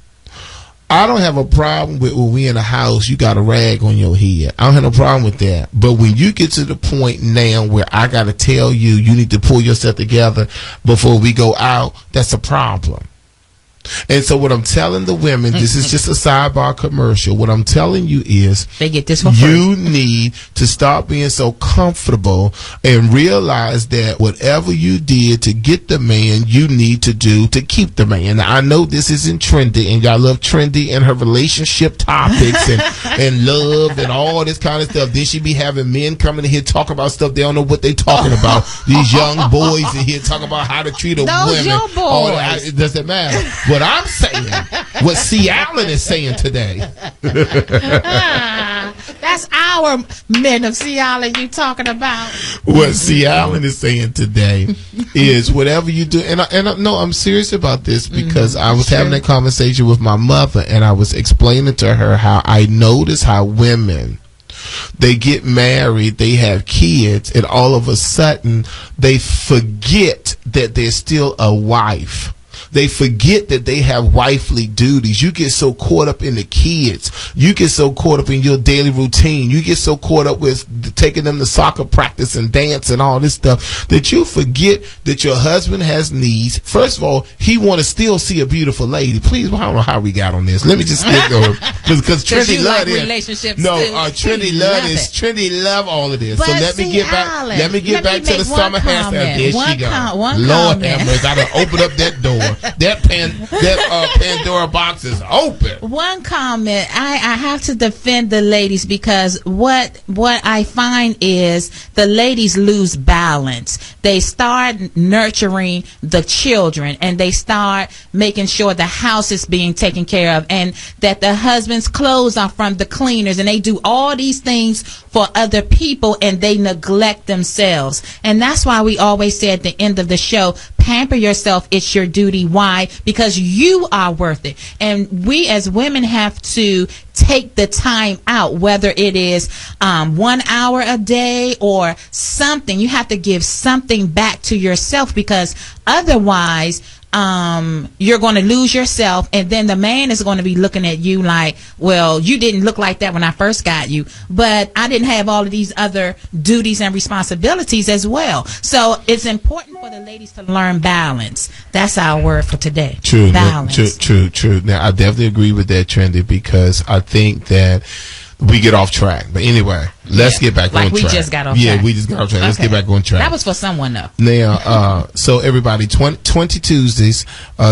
I don't have a problem with when we in a house, you got a rag on your head. I don't have no problem with that. But when you get to the point now where I got to tell you, you need to pull yourself together before we go out, that's a problem. And so what I'm telling the women, this is just a sidebar commercial. What I'm telling you is they get this for free. You need to stop being so comfortable and realize that whatever you did to get the man, you need to do to keep the man. Now, I know this isn't trendy, and y'all love trendy and her relationship topics and love and all this kind of stuff. Then she be having men coming in here talking about stuff they don't know what they talking about. These young boys in here talking about how to treat a woman. Young boys. All that, it doesn't matter. What I'm saying, what C. Allen is saying today. That's our men of C. Allen you talking about. What C. Allen is saying today is whatever you do, and no, I'm serious about this because I was having a conversation with my mother, and I was explaining to her how I notice how women, they get married, they have kids, and all of a sudden they forget that they're still a wife. They forget that they have wifely duties. You get so caught up in the kids. You get so caught up in your daily routine. You get so caught up with taking them to soccer practice and dance and all this stuff that you forget that your husband has needs. First of all, he want to still see a beautiful lady. Please, I don't know how we got on this. Let me just skip over because Trinity love it. Trinity love this. Trinity love all of this. But so let me get back. Let me get back to the summer hairstyle. There she go. Lord have mercy. I done opened up that door. That Pandora box is open. One comment, I have to defend the ladies because what I find is the ladies lose balance. They start nurturing the children and they start making sure the house is being taken care of and that the husband's clothes are from the cleaners, and they do all these things for other people and they neglect themselves. And that's why we always say at the end of the show, pamper yourself. It's your duty. Why? Because you are worth it. And we as women have to take the time out, whether it is 1 hour a day or something. You have to give something back to yourself, because otherwise you're going to lose yourself, and then the man is going to be looking at you like, well, you didn't look like that when I first got you, but I didn't have all of these other duties and responsibilities as well. So it's important for the ladies to learn balance. That's our word for today. True. Balance. True. Now, I definitely agree with that, Trendy, because I think that we get off track. But anyway, let's get back on track. We just got off track. Yeah, we just got off track. Okay. Let's get back on track. That was for someone, though. Now, so everybody, 20 Tuesdays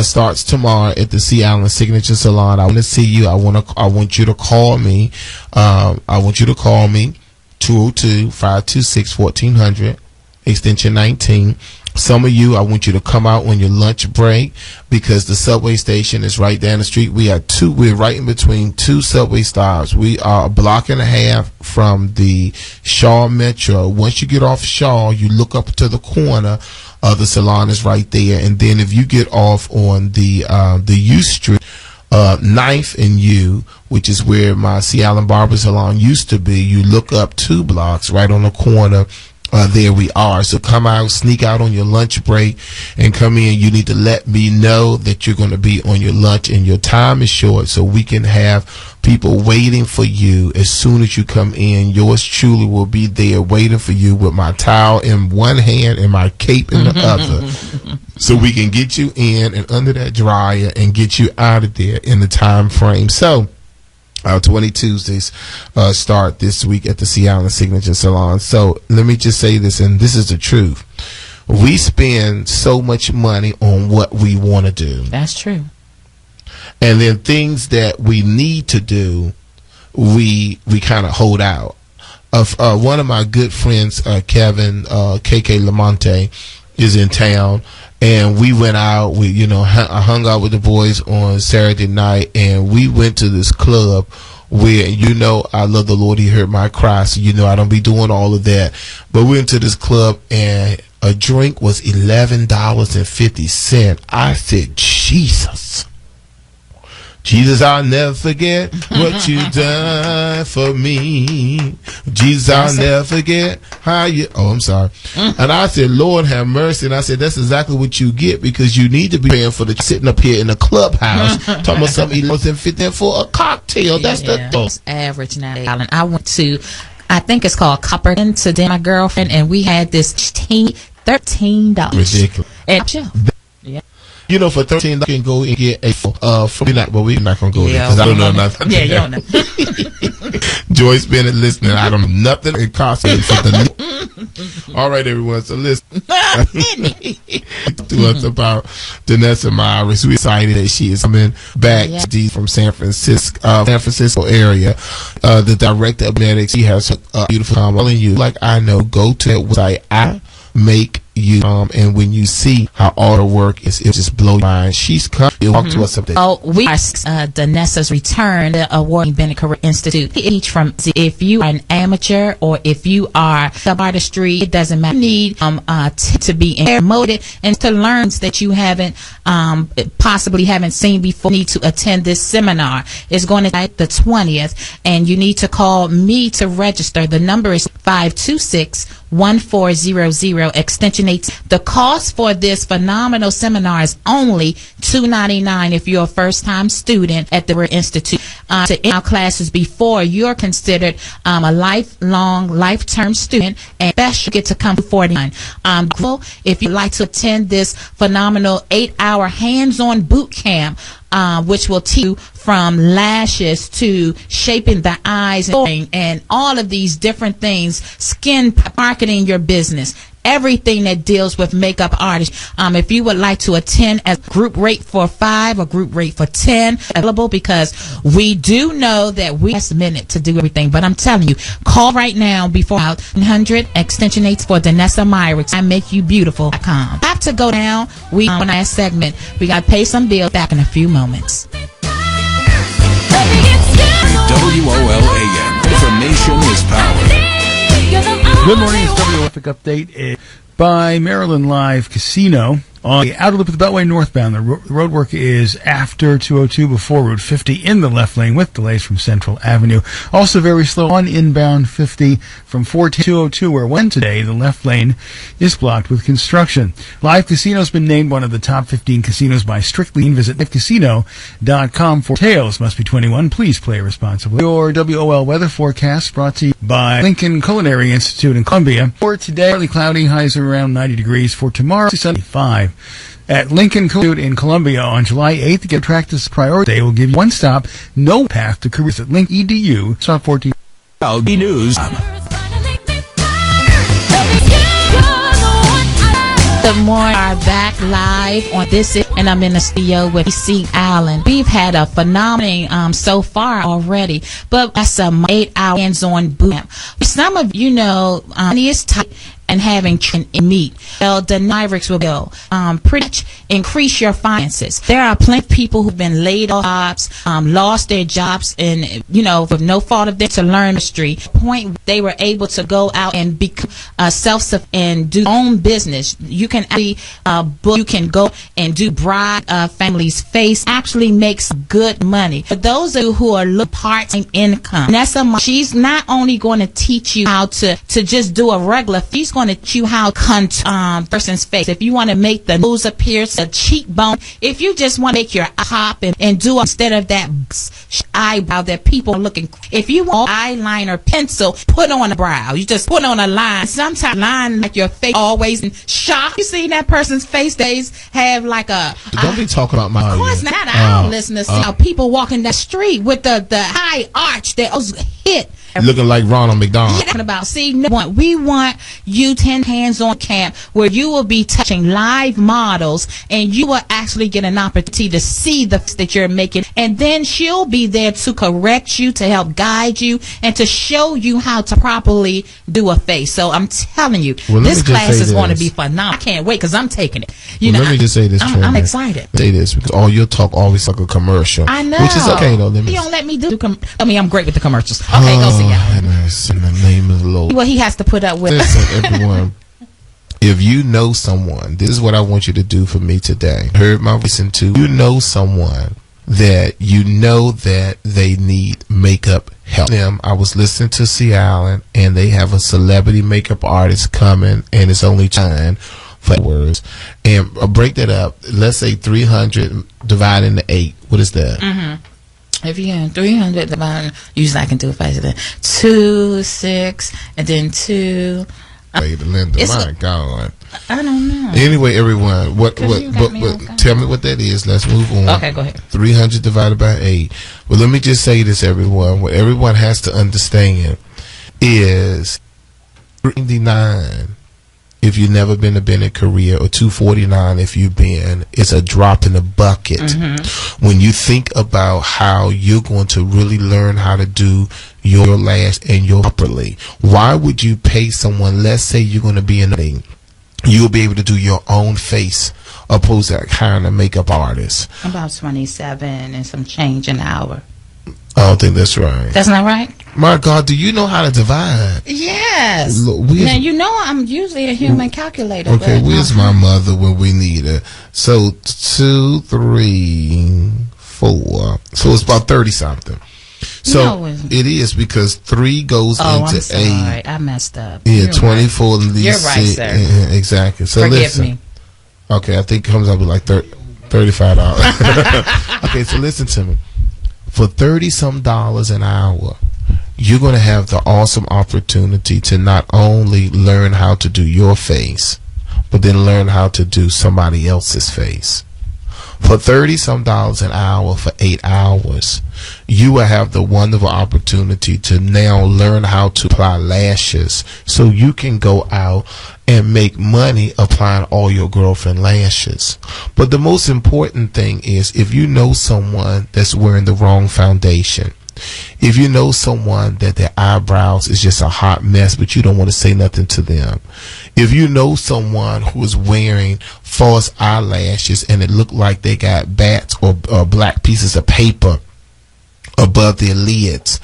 starts tomorrow at the C. Allen Signature Salon. I want to see you. I want you to call me. I want you to call me 202-526-1400, extension 19. Some of you, I want you to come out on your lunch break because the subway station is right down the street. We're right in between two subway stops. We are a block and a half from the Shaw Metro. Once you get off Shaw, you look up to the corner. The salon is right there. And then if you get off on the U Street, 9th and U, which is where my C. Allen Barber Salon used to be, you look up 2 blocks right on the corner. There we are. So come out, sneak out on your lunch break and come in. You need to let me know that you're going to be on your lunch and your time is short, so we can have people waiting for you as soon as you come in. Yours truly will be there waiting for you with my towel in one hand and my cape in the other, so we can get you in and under that dryer and get you out of there in the time frame. So our 20 Tuesdays start this week at the C. Allen Signature Salon. So let me just say this, and this is the truth. We spend so much money on what we want to do. That's true. And then things that we need to do, we kind of hold out. One of my good friends, Kevin, KK Lamonte, is in town. And we went out, I hung out with the boys on Saturday night, and we went to this club where, I love the Lord, He heard my cry, so I don't be doing all of that. But we went to this club, and a drink was $11.50. I said, Jesus, I'll never forget what you done for me. Jesus, I'll never forget how you. Oh, I'm sorry. And I said, Lord have mercy. And I said, that's exactly what you get, because you need to be paying for the sitting up here in the clubhouse talking about something $11.50 for a cocktail. That's the thought. It's average now. I went to, I think it's called Copperton, to my girlfriend, and we had this $13. Ridiculous. And yeah. You know, for $13, you can go and get a we're not going to go there because I don't know nothing. Yeah, you don't know. Joyce Bennett listening. I don't know nothing. It costs me something. All right, everyone. So listen to us about Danessa Myers. We're excited that she is coming back from San Francisco area. The director of genetics, she has a beautiful time. I'm telling you, like I know, go to that website. I make you and when you see how all her work is, it just blows your mind. She's come to talk to us something. Oh, we are Danessa's return, the award Bennett Career Institute. Each from if you are an amateur or if you are artistry, it doesn't matter. You need to be promoted and to learn that you haven't possibly haven't seen before. You need to attend this seminar. It's going to be the 20th, and you need to call me to register. The number is 526-1400 extension 18. The cost for this phenomenal seminar is only $2.99 if you're a first-time student at the Institute. To end our classes before you're considered a life-term student, and best you get to come to $49. If you'd like to attend this phenomenal 8-hour hands-on boot camp, which will teach you from lashes to shaping the eyes and all of these different things, skin marketing your business, everything that deals with makeup artists. If you would like to attend as group rate for 5 or group rate for 10, available, because we do know that we last minute to do everything. But I'm telling you, call right now before out 100 extension 8 for Danessa Myers. I make you beautiful.com. Have to go down. We on our segment. We got to pay some bills. Back in a few moments. WOLAM. Information is power. Good morning. It's WOFIC Update by Maryland Live Casino. On the outer loop of the Beltway northbound, the road work is after 202 before Route 50 in the left lane with delays from Central Avenue. Also very slow on inbound 50 from 410 to 202, where when today the left lane is blocked with construction. Live Casino has been named one of the top 15 casinos by Strictly. Visit livecasino.com for details. Must be 21. Please play responsibly. Your WOL weather forecast brought to you by Lincoln Culinary Institute in Columbia. For today, partly cloudy, highs are around 90 degrees. For tomorrow, 75. At Lincoln Institute in Columbia on July 8th, to get practice priority day will give you one stop, no path to careers at Lincoln EDU. Stop 14. LB News. The more are back live on this, and I'm in the studio with C. Allen. We've had a phenomenon so far already, but that's a 8-hour hands-on boot camp. Some of you know, money is tight and having meet. Well, the NYRICS will go pretty much increase your finances. There are plenty of people who've been laid off, lost their jobs, and with no fault of theirs to learn industry. Point they were able to go out and become self-sufficient and do their own business. You can actually you can go and do bride family's face. Actually makes good money. For those of you who are looking part-time income, she's not only going to teach you how to just do a regular. She's going to teach you how to person's face. If you want to make the nose appear, a cheekbone. If you just want to make your eye pop and do instead of that eyebrow that people are looking. If you want eyeliner pencil, put on a brow. You just put on a line. Sometimes line like your face always in shock. You see that person's face, they have like a. Don't be talking about my. Of course not. Our listeners see how people walking the street with the high arch that was hit. Looking like Ronald McDonald. We want you 10 hands-on camp where you will be touching live models and you will actually get an opportunity to see the that you're making, and then she'll be there to correct you, to help guide you, and to show you how to properly do a face. So I'm telling you, this class is going to be phenomenal. I can't wait because I'm taking it. Let me just say this. I'm excited. Say this because all your talk always like a commercial. I know. Which is okay though. You don't let me do. I'm great with the commercials. Okay, go see. In the name of the Lord. Well, he has to put up with. Listen, everyone. If you know someone, this is what I want you to do for me today. Heard my voice into. You know someone that you know that they need makeup help. I was listening to C. Allen, and they have a celebrity makeup artist coming, and it's only time for words. And break that up. Let's say 300 divided into 8. What is that? Mm-hmm. If you have 300 divided, usually I can do it faster than 2, 6, and then 2. Linda, my God. I don't know. Anyway, everyone, what tell me what that is. Let's move on. Okay, go ahead. 300 divided by 8. Well, let me just say this, everyone. What everyone has to understand is 399 if you've never been to Bennett Career, or 249 if you've been. It's a drop in the bucket. When you think about how you're going to really learn how to do your lash and your properly, why would you pay someone? Let's say you're going to be in a, you'll be able to do your own face opposed to hiring a makeup artist. About 27 and some change an hour. I don't think that's right. That's not right? My God, do you know how to divide? Yes. Look, now, you know I'm usually a human calculator. Okay, where's my mother when we need her? So 2, 3, 4. So it's about 30-something. So no, it is, because 3 goes into I'm sorry. 8. I messed up. Yeah, You're 24 right. leaves. You're right, sir. Exactly. So Forgive listen. me. Okay, I think it comes up with like $35. Okay, so listen to me. For $30-some an hour, you're going to have the awesome opportunity to not only learn how to do your face, but then learn how to do somebody else's face. For $30-some an hour for 8 hours, you will have the wonderful opportunity to now learn how to apply lashes, so you can go out and make money applying all your girlfriend lashes. But the most important thing is, if you know someone that's wearing the wrong foundation, if you know someone that their eyebrows is just a hot mess but you don't want to say nothing to them, if you know someone who is wearing false eyelashes and it look like they got bats or black pieces of paper above their lids,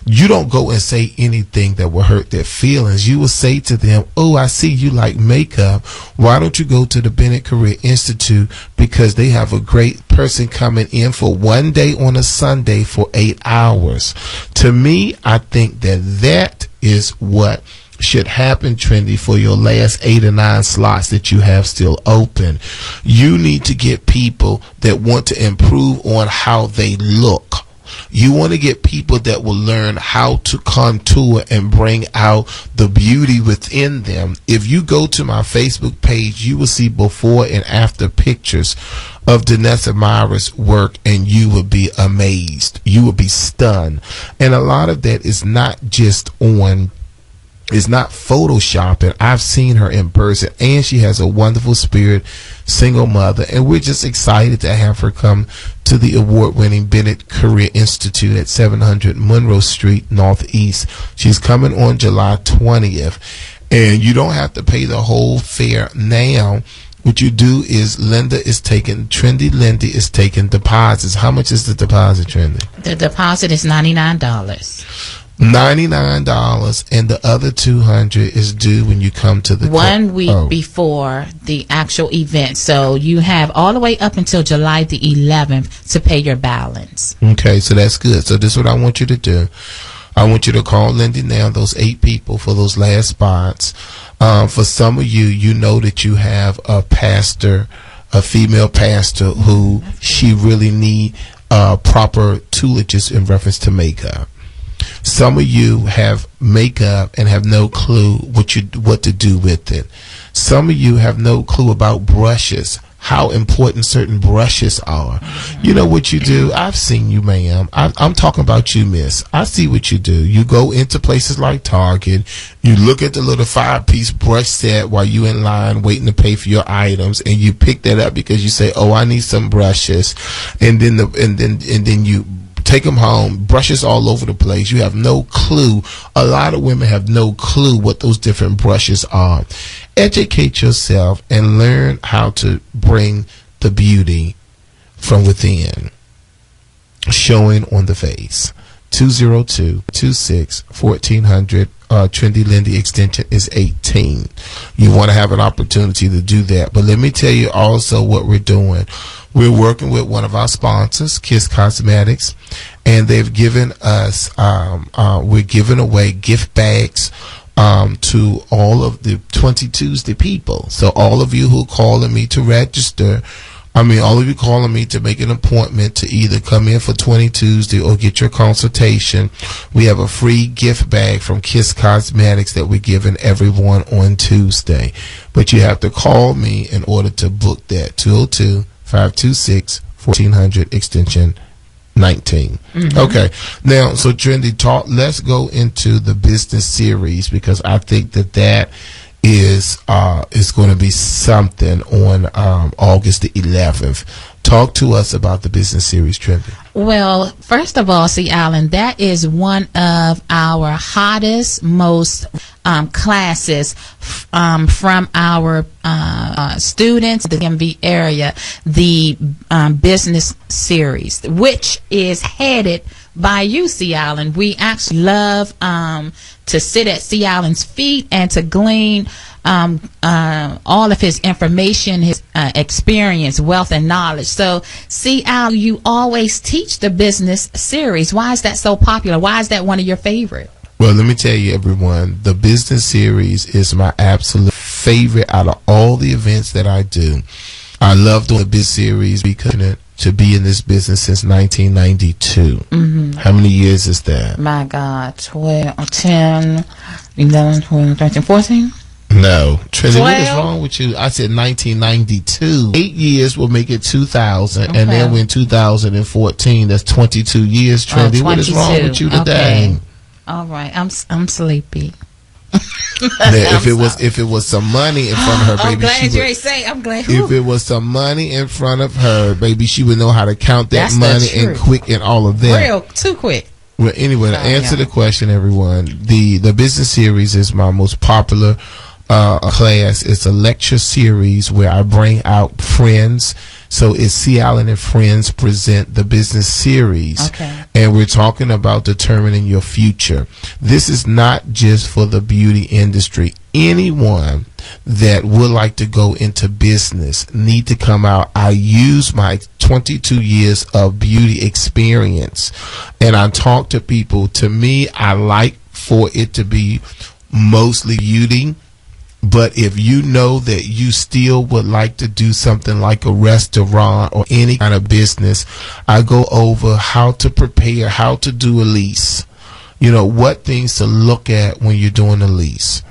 you don't go and say anything that will hurt their feelings. You will say to them, oh, I see you like makeup. Why don't you go to the Bennett Career Institute, because they have a great person coming in for one day on a Sunday for 8 hours. To me, I think that is what should happen, Trendy, for your last 8 or 9 slots that you have still open. You need to get people that want to improve on how they look. You want to get people that will learn how to contour and bring out the beauty within them. If you go to my Facebook page, you will see before and after pictures of Danessa Myra's work, and you will be amazed. You will be stunned. And a lot of that is not just on, is not photoshopping. I've seen her in person, and she has a wonderful spirit, single mother, and we're just excited to have her come to the award-winning Bennett Career Institute at 700 Monroe Street Northeast. She's coming on July 20th, and you don't have to pay the whole fare now. What you do is Trendy Lindy is taking deposits. How much is the deposit, Trendy? The deposit is $99. $99, and the other $200 is due when you come to the 1 week before the actual event. So you have all the way up until July the 11th to pay your balance. Okay, so that's good. So this is what I want you to do. I want you to call Lindy now, those 8 people for those last spots. For some of you, you know that you have a pastor, a female pastor, who she really need proper toolages in reference to makeup. Some of you have makeup and have no clue what to do with it. Some of you have no clue about brushes, how important certain brushes are. You know what you do? I've seen you, ma'am. I'm talking about you, miss. I see what you do. You go into places like Target. You look at the little 5-piece brush set while you in line waiting to pay for your items, and you pick that up because you say, "Oh, I need some brushes," and then you take them home, brushes all over the place. You have no clue. A lot of women have no clue what those different brushes are. Educate yourself and learn how to bring the beauty from within, showing on the face. 202-26-1400. Trendy Lindy extension is 18. You want to have an opportunity to do that. But let me tell you also what we're doing. We're working with one of our sponsors, Kiss Cosmetics, and they've given us, we're giving away gift bags to all of the 20 Tuesday people. So all of you who are calling me to register, I mean, all of you calling me to make an appointment to either come in for 20 Tuesday or get your consultation. We have a free gift bag from Kiss Cosmetics that we're giving everyone on Tuesday. But you have to call me in order to book that. 202-526-1400 extension 19. Okay. Now, so Trendy, let's go into the business series, because I think that is going to be something on August the 11th. Talk to us about the business series, Trendy. Well, first of all, C. Allen, that is one of our hottest, most classes from our students in the DMV area, the business series, which is headed by you, C. Allen. We actually love to sit at C. Allen's feet and to glean all of his information, his experience, wealth, and knowledge. So, C. Allen, you always teach the business series. Why is that so popular? Why is that one of your favorite? Well, let me tell you, everyone, the business series is my absolute favorite out of all the events that I do. I love doing the business series because to be in this business since 1992. How many years is that? My God, 12, 10, 11, 12, 13, 14? No. Trinity, what is wrong with you? I said 1992. 8 years will make it 2000, and then we're in 2014. That's 22 years, Trinity. What is wrong with you today? Okay. All right, I'm sleepy. If it was some money in front of her, baby, I'm glad. If it was some money in front of her, baby, she would know how to count that money and quick and all of that. Too quick. Well, anyway, to answer the question, everyone, the business series is my most popular class. It's a lecture series where I bring out friends. So it's C. Allen and Friends present the business series. Okay. And we're talking about determining your future. This is not just for the beauty industry. Anyone that would like to go into business need to come out. I use my 22 years of beauty experience, and I talk to people. To me, I like for it to be mostly beauty. But if you know that you still would like to do something like a restaurant or any kind of business, I go over how to prepare, how to do a lease, what things to look at when you're doing a lease.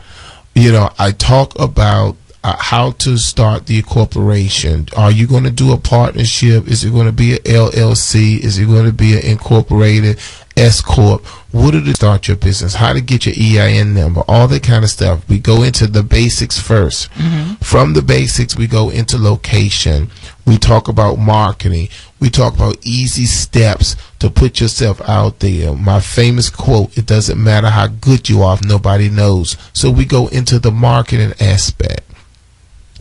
I talk about how to start the corporation. Are you going to do a partnership? Is it going to be an LLC? Is it going to be an incorporated S Corp? What to start your business? How to get your EIN number? All that kind of stuff. We go into the basics first. From the basics, we go into location. We talk about marketing. We talk about easy steps to put yourself out there. My famous quote, it doesn't matter how good you are if nobody knows. So we go into the marketing aspect.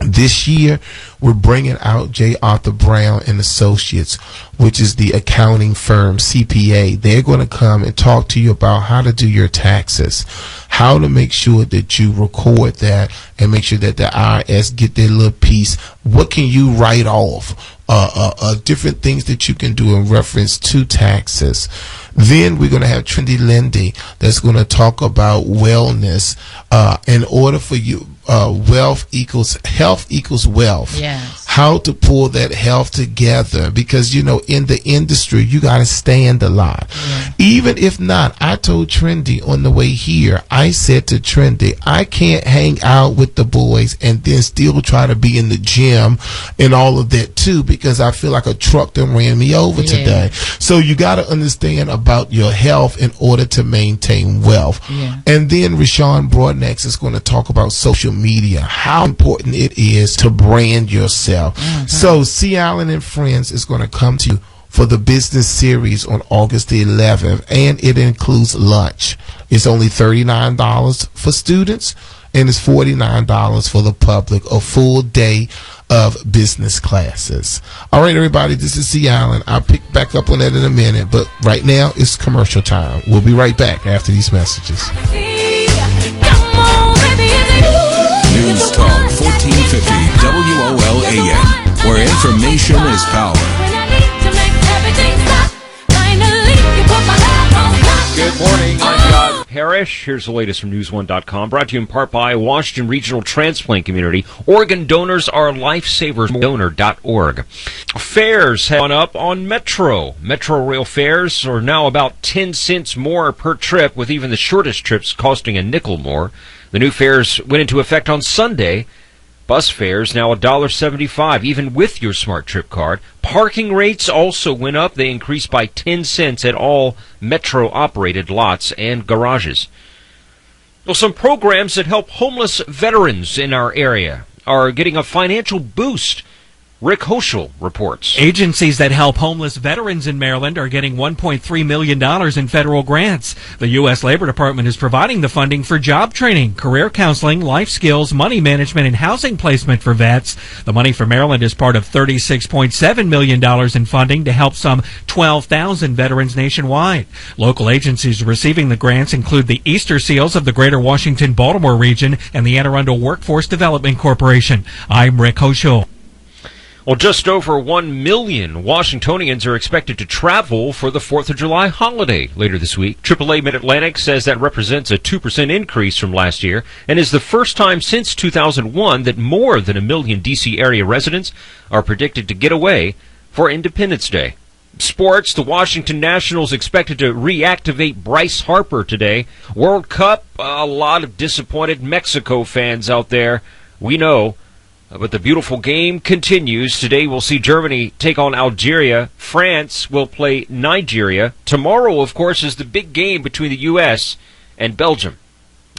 This year, we're bringing out J. Arthur Brown and Associates, which is the accounting firm, CPA. They're going to come and talk to you about how to do your taxes, how to make sure that you record that and make sure that the IRS get their little piece. What can you write off? Different things that you can do in reference to taxes. Then we're going to have Trendy Lindy that's going to talk about wellness. In order for you, health equals wealth. Yes. How to pull that health together, because in the industry you got to stand a lot. Yeah. Even if not, I told Trendy on the way here, I said to Trendy, I can't hang out with the boys and then still try to be in the gym and all of that too, because I feel like a truck that ran me over today. So you got to understand about your health in order to maintain wealth. Yeah. And then Rashawn Broadnax is going to talk about social media, how important it is to brand yourself. So C. Allen and Friends is going to come to you for the business series on August the 11th, and it includes lunch. It's only $39 for students, and it's $49 for the public, a full day of business classes. All right, everybody, this is C. Allen. I'll pick back up on that in a minute, but right now it's commercial time. We'll be right back after these messages. News Talk 1450 WOLAM, where information is power. Good morning. I've got Parrish. Here's the latest from News1.com, brought to you in part by Washington Regional Transplant Community. Organ donors are lifesavers. Donor.org. Fares have gone up on Metro. Metro rail fares are now about 10 cents more per trip, with even the shortest trips costing a nickel more. The new fares went into effect on Sunday. Bus fares now $1.75, even with your Smart Trip card. Parking rates also went up. They increased by 10 cents at all Metro-operated lots and garages. Well, some programs that help homeless veterans in our area are getting a financial boost. Rick Hoschel reports. Agencies that help homeless veterans in Maryland are getting $1.3 million in federal grants. The U.S. Labor Department is providing the funding for job training, career counseling, life skills, money management, and housing placement for vets. The money for Maryland is part of $36.7 million in funding to help some 12,000 veterans nationwide. Local agencies receiving the grants include the Easter Seals of the Greater Washington-Baltimore region and the Anne Arundel Workforce Development Corporation. I'm Rick Hoschel. Well, just over 1 million Washingtonians are expected to travel for the 4th of July holiday later this week. AAA Mid-Atlantic says that represents a 2% increase from last year and is the first time since 2001 that more than 1 million D.C. area residents are predicted to get away for Independence Day. Sports, the Washington Nationals expected to reactivate Bryce Harper today. World Cup, a lot of disappointed Mexico fans out there. We know. But the beautiful game continues. Today we'll see Germany take on Algeria. France will play Nigeria. Tomorrow, of course, is the big game between the U.S. and Belgium.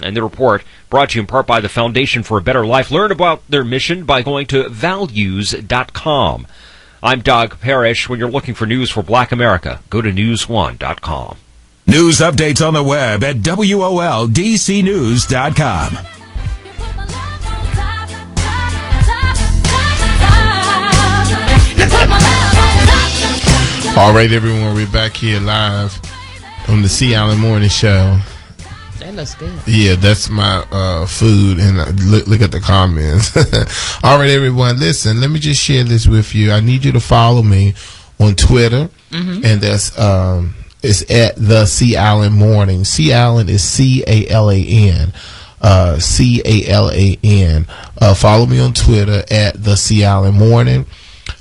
And the report brought to you in part by the Foundation for a Better Life. Learn about their mission by going to values.com. I'm Doug Parrish. When you're looking for news for Black America, go to news1.com. News updates on the web at WOLDCnews.com. All right, everyone, we're back here live on the C. Allen Morning Show. That looks good. Yeah, that's my food, and look at the comments. All right, everyone, listen, let me just share this with you. I need you to follow me on Twitter, and that's it's at the C. Allen Morning. C. Allen is C-A-L-A-N. C-A-L-A-N. Follow me on Twitter at the C. Allen Morning.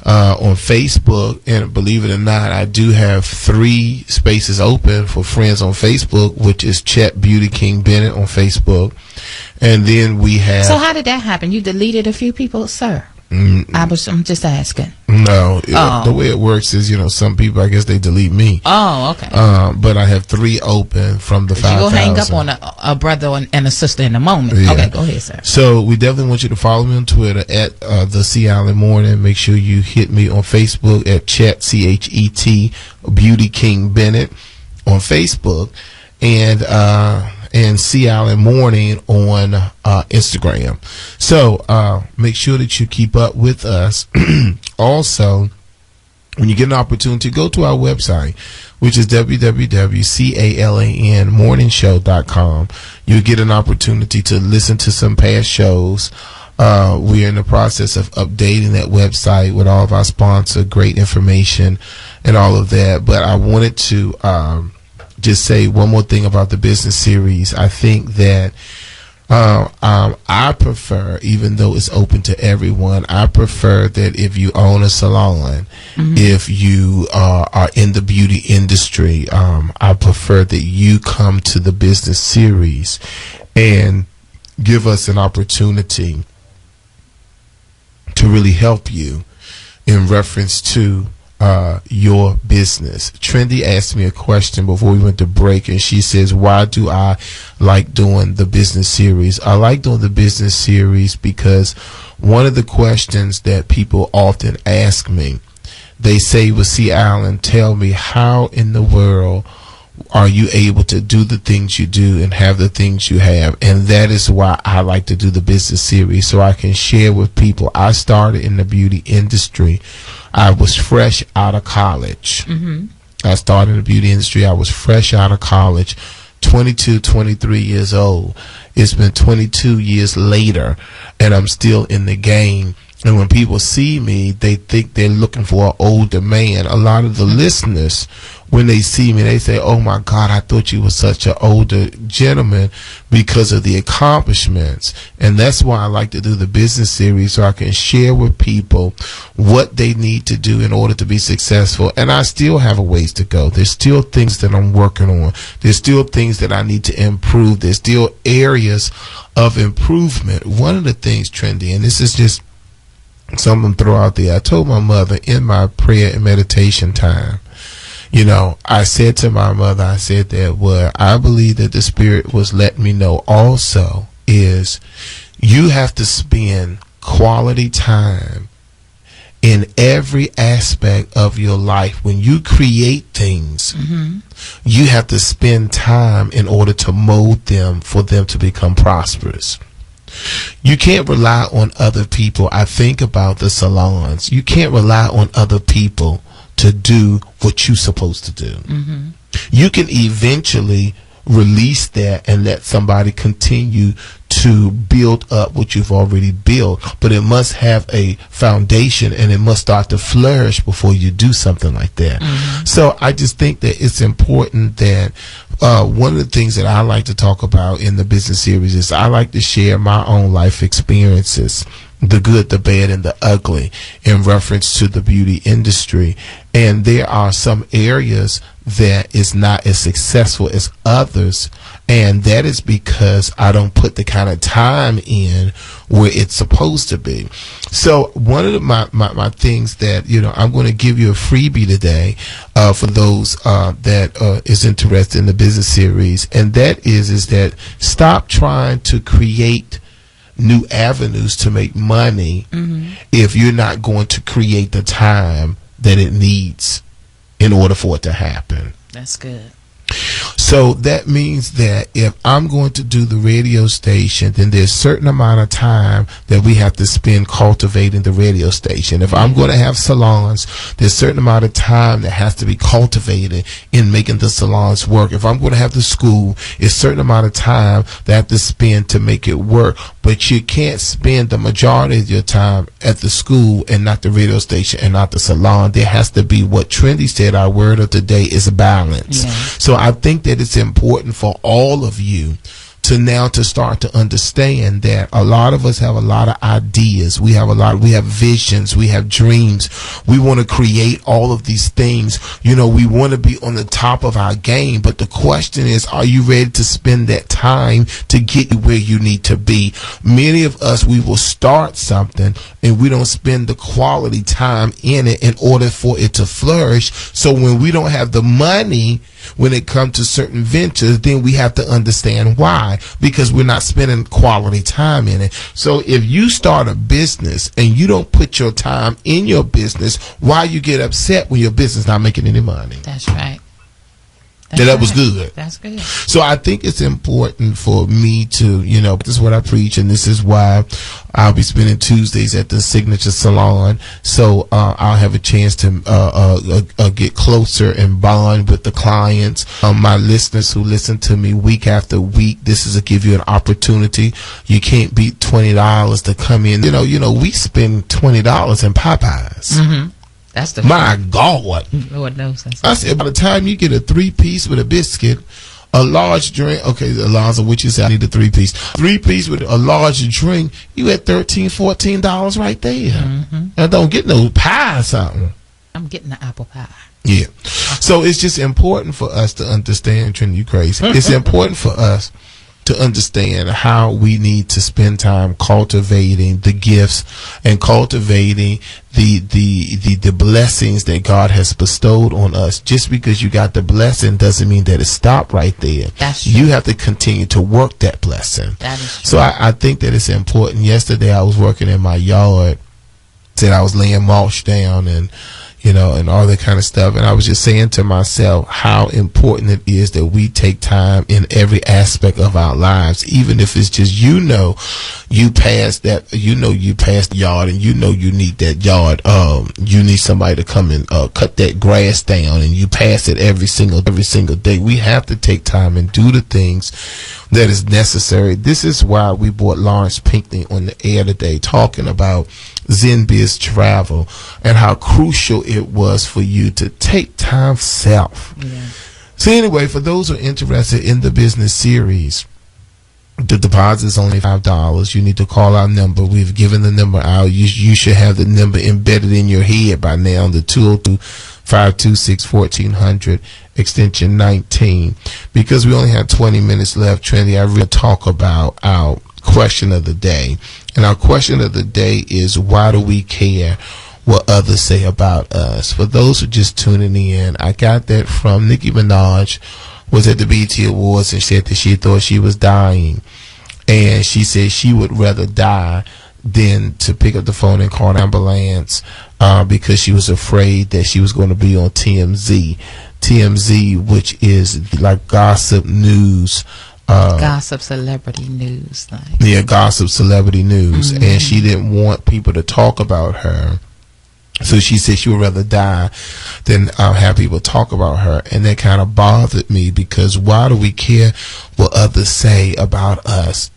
On Facebook, and believe it or not, I do have 3 spaces open for friends on Facebook, which is Chet Beauty King Bennett on Facebook, and then we have. So how did that happen? You deleted a few people, sir? I'm just asking. No, the way it works is, some people, I guess they delete me. Oh, okay. But I have 3 open from the 5,000. You'll hang up on a brother and a sister in a moment. Yeah. Okay, go ahead, sir. So we definitely want you to follow me on Twitter at the C. Allen Morning. Make sure you hit me on Facebook at Chet, C-H-E-T, Beauty King Bennett on Facebook, and C. Allen Morning on Instagram. So make sure that you keep up with us. Also, when you get an opportunity, go to our website, which is www.calanmorningshow.com. You'll get an opportunity to listen to some past shows. We're in the process of updating that website with all of our sponsors, great information and all of that. But I wanted to just say one more thing about the business series. I think that I prefer, even though it's open to everyone, I prefer that if you own a salon, if you are in the beauty industry, I prefer that you come to the business series and give us an opportunity to really help you in reference to your business. Trendy asked me a question before we went to break, and she says, why do I like doing the business series? I like doing the business series because one of the questions that people often ask me, they say, well, C. Allen, tell me, how in the world are you able to do the things you do and have the things you have? And that is why I like to do the business series, so I can share with people. I started in the beauty industry. I was fresh out of college. I started in the beauty industry. I was fresh out of college, 22, 23 years old. It's been 22 years later, and I'm still in the game. And when people see me, they think they're looking for an older man. A lot of the listeners when they see me, they say, "Oh my God, I thought you were such an older gentleman," because of the accomplishments. And that's why I like to do the business series, so I can share with people what they need to do in order to be successful. And I still have a ways to go. There's still things that I'm working on. There's still things that I need to improve. There's still areas of improvement. One of the things, Trendy, and this is just something to throw out there. I told my mother in my prayer and meditation time, you know, I said to my mother, I said that what I believe that the Spirit was letting me know also is you have to spend quality time in every aspect of your life. When you create things, you have to spend time in order to mold them for them to become prosperous. You can't rely on other people. I think about the salons. You can't rely on other people to do what you're supposed to do. You can eventually release that and let somebody continue to build up what you've already built, but it must have a foundation and it must start to flourish before you do something like that. So I just think that it's important that one of the things that I like to talk about in the business series is I like to share my own life experiences, the good, the bad, and the ugly, in reference to the beauty industry. And there are some areas that is not as successful as others, and that is because I don't put the kind of time in where it's supposed to be. So one of my things that, you know, I'm going to give you a freebie today for those that is interested in the business series, and that is that stop trying to create new avenues to make money if you're not going to create the time that it needs in order for it to happen. That's good. So that means that if I'm going to do the radio station, then there's a certain amount of time that we have to spend cultivating the radio station. If I'm going to have salons, there's a certain amount of time that has to be cultivated in making the salons work. If I'm going to have the school, it's a certain amount of time that I have to spend to make it work. But you can't spend the majority of your time at the school and not the radio station and not the salon. There has to be, what Trendy said, our word of the day is balance. Yeah. So I think that it's important for all of you to now to start to understand that a lot of us have a lot of ideas. We have visions, we have dreams. We want to create all of these things. You know, we want to be on the top of our game, but the question is, are you ready to spend that time to get you where you need to be? Many of us, we will start something and we don't spend the quality time in it in order for it to flourish. So when we don't have the money when it comes to certain ventures, then we have to understand why, because we're not spending quality time in it. So if you start a business and you don't put your time in your business, why you get upset when your business not making any money? That's right. That was good. That's good. So I think it's important for me to, you know, this is what I preach, and this is why I'll be spending Tuesdays at the Signature Salon. So I'll have a chance to get closer and bond with the clients. My listeners who listen to me week after week, this is to give you an opportunity. You can't beat $20 to come in. You know, we spend $20 in Popeyes. That's the my God. Lord knows that's I said, by the time you get a 3-piece with a biscuit, a large drink, okay, Alonzo, what you say? I need a 3-piece. 3-piece with a large drink, you at $13, $14 right there. And don't get no pie or something. I'm getting the apple pie. Yeah. So it's just important for us to understand, Trinity, you crazy. It's important for us to understand how we need to spend time cultivating the gifts and cultivating the blessings that God has bestowed on us. Just because you got the blessing doesn't mean that it stopped right there. That's true. You have to continue to work that blessing. That is true. So I think that it's important. Yesterday I was working in my yard, said I was laying mulch down and you know, and all that kind of stuff. And I was just saying to myself how important it is that we take time in every aspect of our lives, even if it's just, you passed the yard and you need that yard. You need somebody to come and cut that grass down, and you pass it every single day. We have to take time and do the things that is necessary. This is why we brought Lawrence Pinckney on the air today, talking about Zen Biz Travel and how crucial it it was for you to take time for self. Yeah. So anyway, for those who are interested in the business series, the deposit is only $5. You need to call our number. We've given the number out. You should have the number embedded in your head by now. The 202-526-1400 extension 19. Because we only have 20 minutes left, Trinity, I really talk about our question of the day. And our question of the day is, why do we care what others say about us? For those who just tuning in, I got that from Nicki Minaj. Was at the BET Awards and said that she thought she was dying, and she said she would rather die than to pick up the phone and call an ambulance because she was afraid that she was going to be on TMZ, which is like gossip news. Gossip celebrity news. Gossip celebrity news. Mm-hmm. And she didn't want people to talk about her. So she said she would rather die than have people talk about her. And that kind of bothered me, because why do we care what others say about us?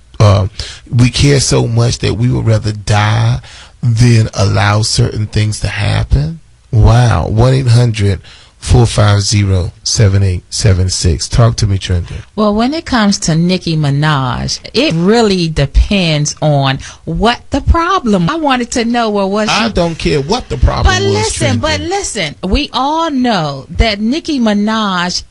We care so much that we would rather die than allow certain things to happen. Wow. 1-800-450-7876. Talk to me, Trendy. Well, when it comes to Nicki Minaj, it really depends on what the problem. I wanted to know I don't care what the problem was. But listen, we all know that Nicki Minaj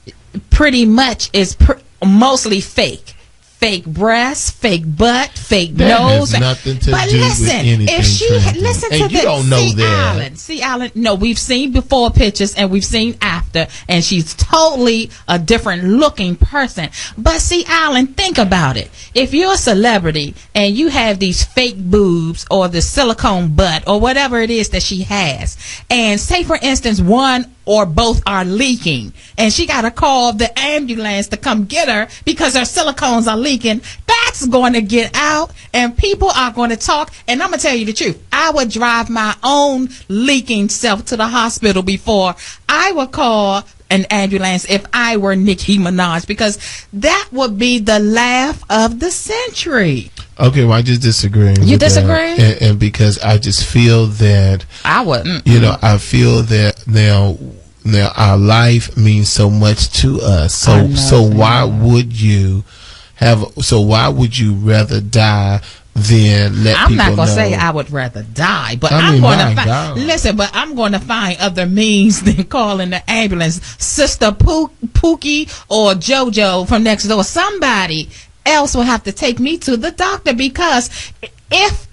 pretty much is mostly fake. Fake breasts, fake butt, fake nose. Has nothing to but do listen, with anything. if she listen and to you this, don't know that. Alan. No, we've seen before pictures and we've seen after, and she's totally a different looking person. But see, Alan, think about it. If you're a celebrity and you have these fake boobs or the silicone butt or whatever it is that she has, and say for instance one or both are leaking, and she got to call the ambulance to come get her because her silicones are leaking, that's going to get out and people are going to talk. And I'm going to tell you the truth. I would drive my own leaking self to the hospital before I would call an ambulance if I were Nicki Minaj, because that would be the laugh of the century. Okay, well, I just disagree. You disagree? And because I just feel that I wouldn't. I feel that now our life means so much to us. So why would you rather die than let people know? I'm not gonna say I would rather die, but I'm gonna I'm gonna find other means than calling the ambulance. Sister Pookie or JoJo from next door, somebody else will have to take me to the doctor, because if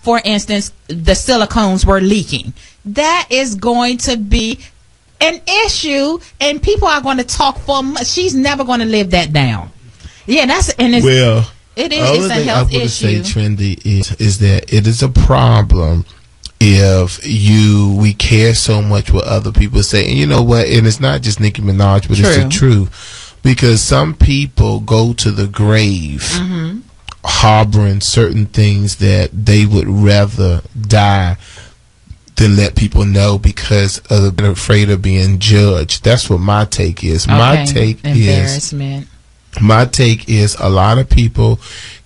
for instance the silicones were leaking, that is going to be an issue and people are going to talk for much. She's never going to live that down. Yeah, it is it's a health issue. Say, Trendy, is that it is a problem if we care so much what other people say. And you know what, and it's not just Nicki Minaj, but it's the truth. Because some people go to the grave harboring certain things that they would rather die than let people know, because they're afraid of being judged. That's what my take is. My take is a lot of people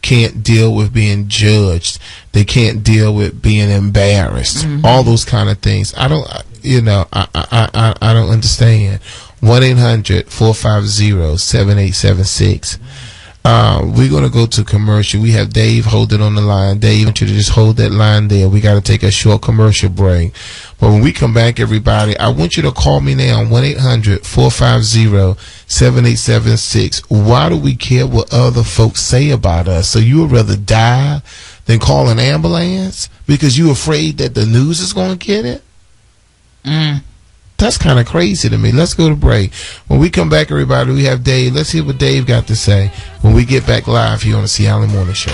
can't deal with being judged. They can't deal with being embarrassed. All those kind of things. I don't understand. 1-800-450-7876. We're going to go to commercial. We have Dave hold it on the line. Dave, I want you to just hold that line there. We got to take a short commercial break. But when we come back, everybody, I want you to call me now on 1-800-450-7876. Why do we care what other folks say about us? So you would rather die than call an ambulance because you're afraid that the news is going to get it? That's kind of crazy to me. Let's go to break. When we come back, everybody, we have Dave. Let's hear what Dave got to say when we get back live here on the C. Allen Morning Show.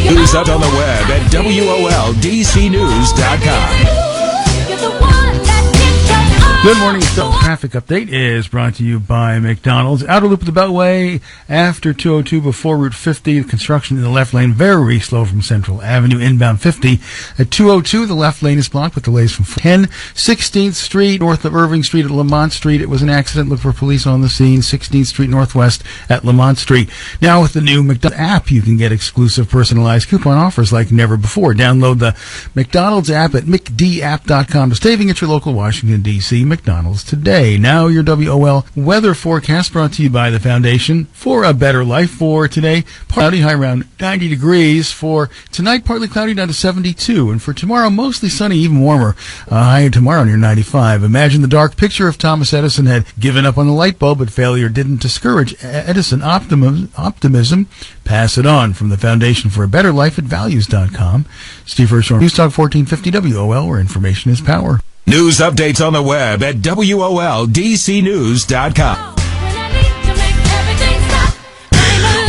News up on the web at WOLDCnews.com. Good morning. So, traffic update is brought to you by McDonald's. Outer loop of the Beltway after 202 before Route 50. Construction in the left lane very slow from Central Avenue inbound 50. At 202, the left lane is blocked with delays from 10. 16th Street north of Irving Street at Lamont Street. It was an accident. Look for police on the scene. 16th Street Northwest at Lamont Street. Now with the new McDonald's app, you can get exclusive personalized coupon offers like never before. Download the McDonald's app at mcdapp.com to saving at your local Washington, D.C. McDonald's today. Now your WOL weather forecast brought to you by the Foundation for a Better Life. For today, cloudy, high around 90 degrees. For tonight, partly cloudy down to 72. And for tomorrow, mostly sunny, even warmer. Higher tomorrow near 95. Imagine the dark picture if Thomas Edison had given up on the light bulb, but failure didn't discourage Edison optimism. Pass it on from the Foundation for a Better Life at values.com. Steve Hirschhorn, News Talk 1450 WOL, where information is power. News updates on the web at WOLDCnews.com.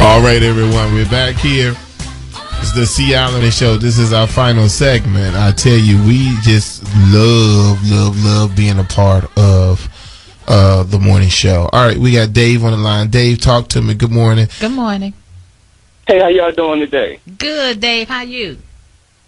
All right, everyone, we're back here. It's the C. Allen Show. This is our final segment. I tell you, we just love being a part of the morning show. All right, we got Dave on the line. Dave, talk to me. Good morning. Good morning. Hey, how y'all doing today? Good, Dave. How you?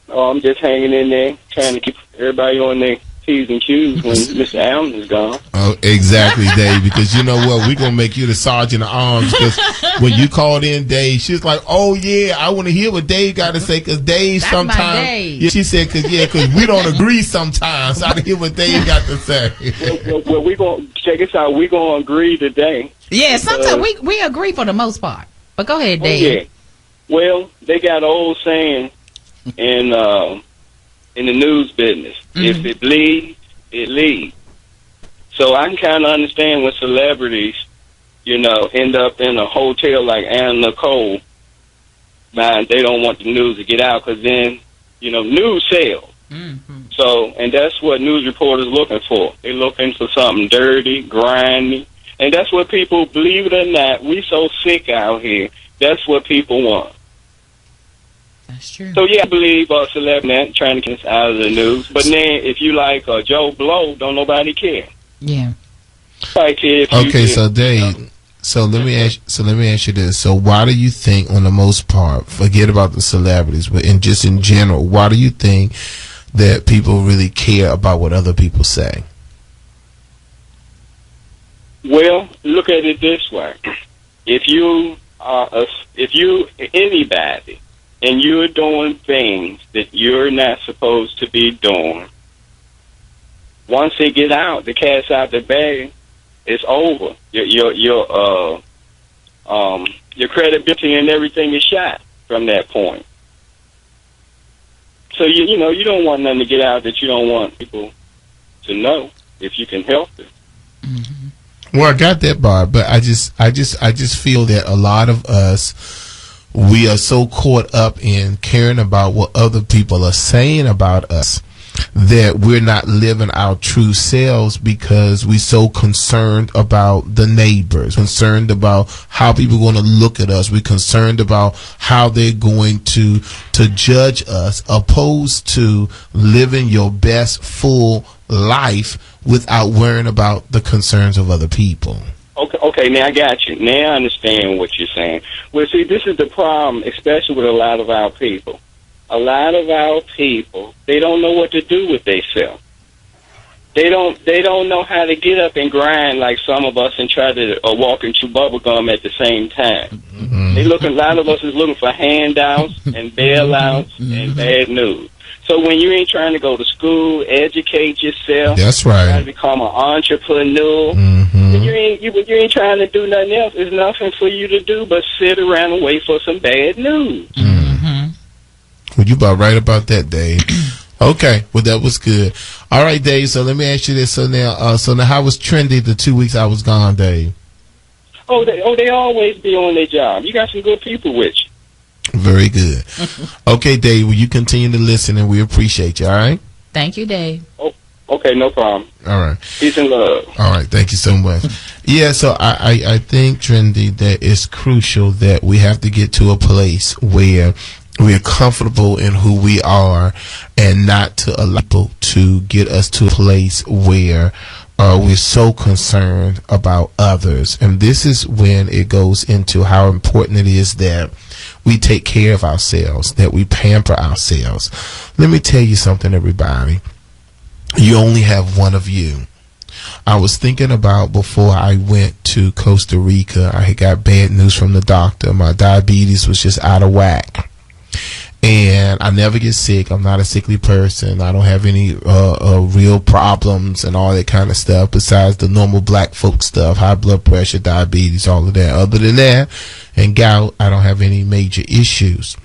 Oh, I'm just hanging in there, trying to keep everybody on their P's and Q's when Mr. Allen is gone. Oh, exactly, Dave, because you know what? We're going to make you the sergeant at arms, because when you called in, Dave, she's like, oh, yeah, I want to hear what Dave got to say, because Dave sometimes, yeah, she said, because we don't agree sometimes. So I hear what Dave got to say. Well, we're going to, check us out, we're going to agree today. Yeah, sometimes we agree for the most part. But go ahead, Dave. Oh, yeah. Well, they got an old saying in the news business. Mm-hmm. If it bleeds, it leads. So I can kind of understand when celebrities, end up in a hotel like Anna Nicole, man, they don't want the news to get out because then, news sells. Mm-hmm. So, and that's what news reporters looking for. They're looking for something dirty, grimy, and that's what people, believe it or not, we so sick out here. That's what people want. That's true. So, yeah, I believe celebrity trying to get us out of the news. But then if you like Joe Blow, don't nobody care. Yeah. Okay, so Dave, so let me ask you this. So why do you think, on the most part, forget about the celebrities, but in general, why do you think that people really care about what other people say? Well, look at it this way. If you anybody, and you're doing things that you're not supposed to be doing, once they get out, the cat's out the bag, it's over. Your credibility and everything is shot from that point. So you don't want nothing to get out that you don't want people to know if you can help it. Mm-hmm. Well, I got that, Bob, but I just feel that a lot of us, we are so caught up in caring about what other people are saying about us that we're not living our true selves because we're so concerned about the neighbors, concerned about how people are going to look at us. We're concerned about how they're going to judge us, opposed to living your best full life without worrying about the concerns of other people. Okay, now I got you. Now I understand what you're saying. Well, see, this is the problem, especially with a lot of our people. A lot of our people, they don't know what to do with themselves. They don't know how to get up and grind like some of us and try to walk and chew bubble gum at the same time. Mm-hmm. A lot of us is looking for handouts and bailouts and bad news. So when you ain't trying to go to school, educate yourself, that's right, try to become an entrepreneur, when you ain't trying to do nothing else, there's nothing for you to do but sit around and wait for some bad news. Mm-hmm. Well, you about right about that, Dave. Okay, well, that was good. All right, Dave, so let me ask you this. So now how was trendy the 2 weeks I was gone, Dave? They always be on their job. You got some good people with you. Very good. Okay, Dave, will you continue to listen, and we appreciate you, all right? Thank you, Dave. Oh, okay, no problem. All right. Peace and love. All right, thank you so much. Yeah, so I think, Trendy, that it's crucial that we have to get to a place where we're comfortable in who we are and not to allow people to get us to a place where we're so concerned about others. And this is when it goes into how important it is that we take care of ourselves, that we pamper ourselves. Let me tell you something, everybody. You only have one of you. I was thinking about before I went to Costa Rica, I had got bad news from the doctor. My diabetes was just out of whack. And I never get sick. I'm not a sickly person. I don't have any real problems and all that kind of stuff besides the normal black folk stuff, high blood pressure, diabetes, all of that. Other than that, and gout, I don't have any major issues.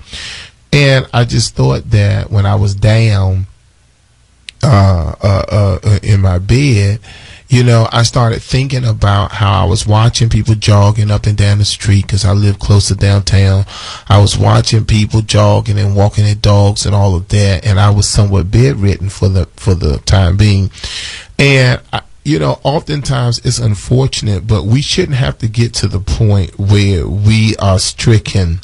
And I just thought that when I was down in my bed, you know, I started thinking about how I was watching people jogging up and down the street because I live close to downtown. I was watching people jogging and walking their dogs and all of that, and I was somewhat bedridden for the time being. And you know, oftentimes it's unfortunate, but we shouldn't have to get to the point where we are stricken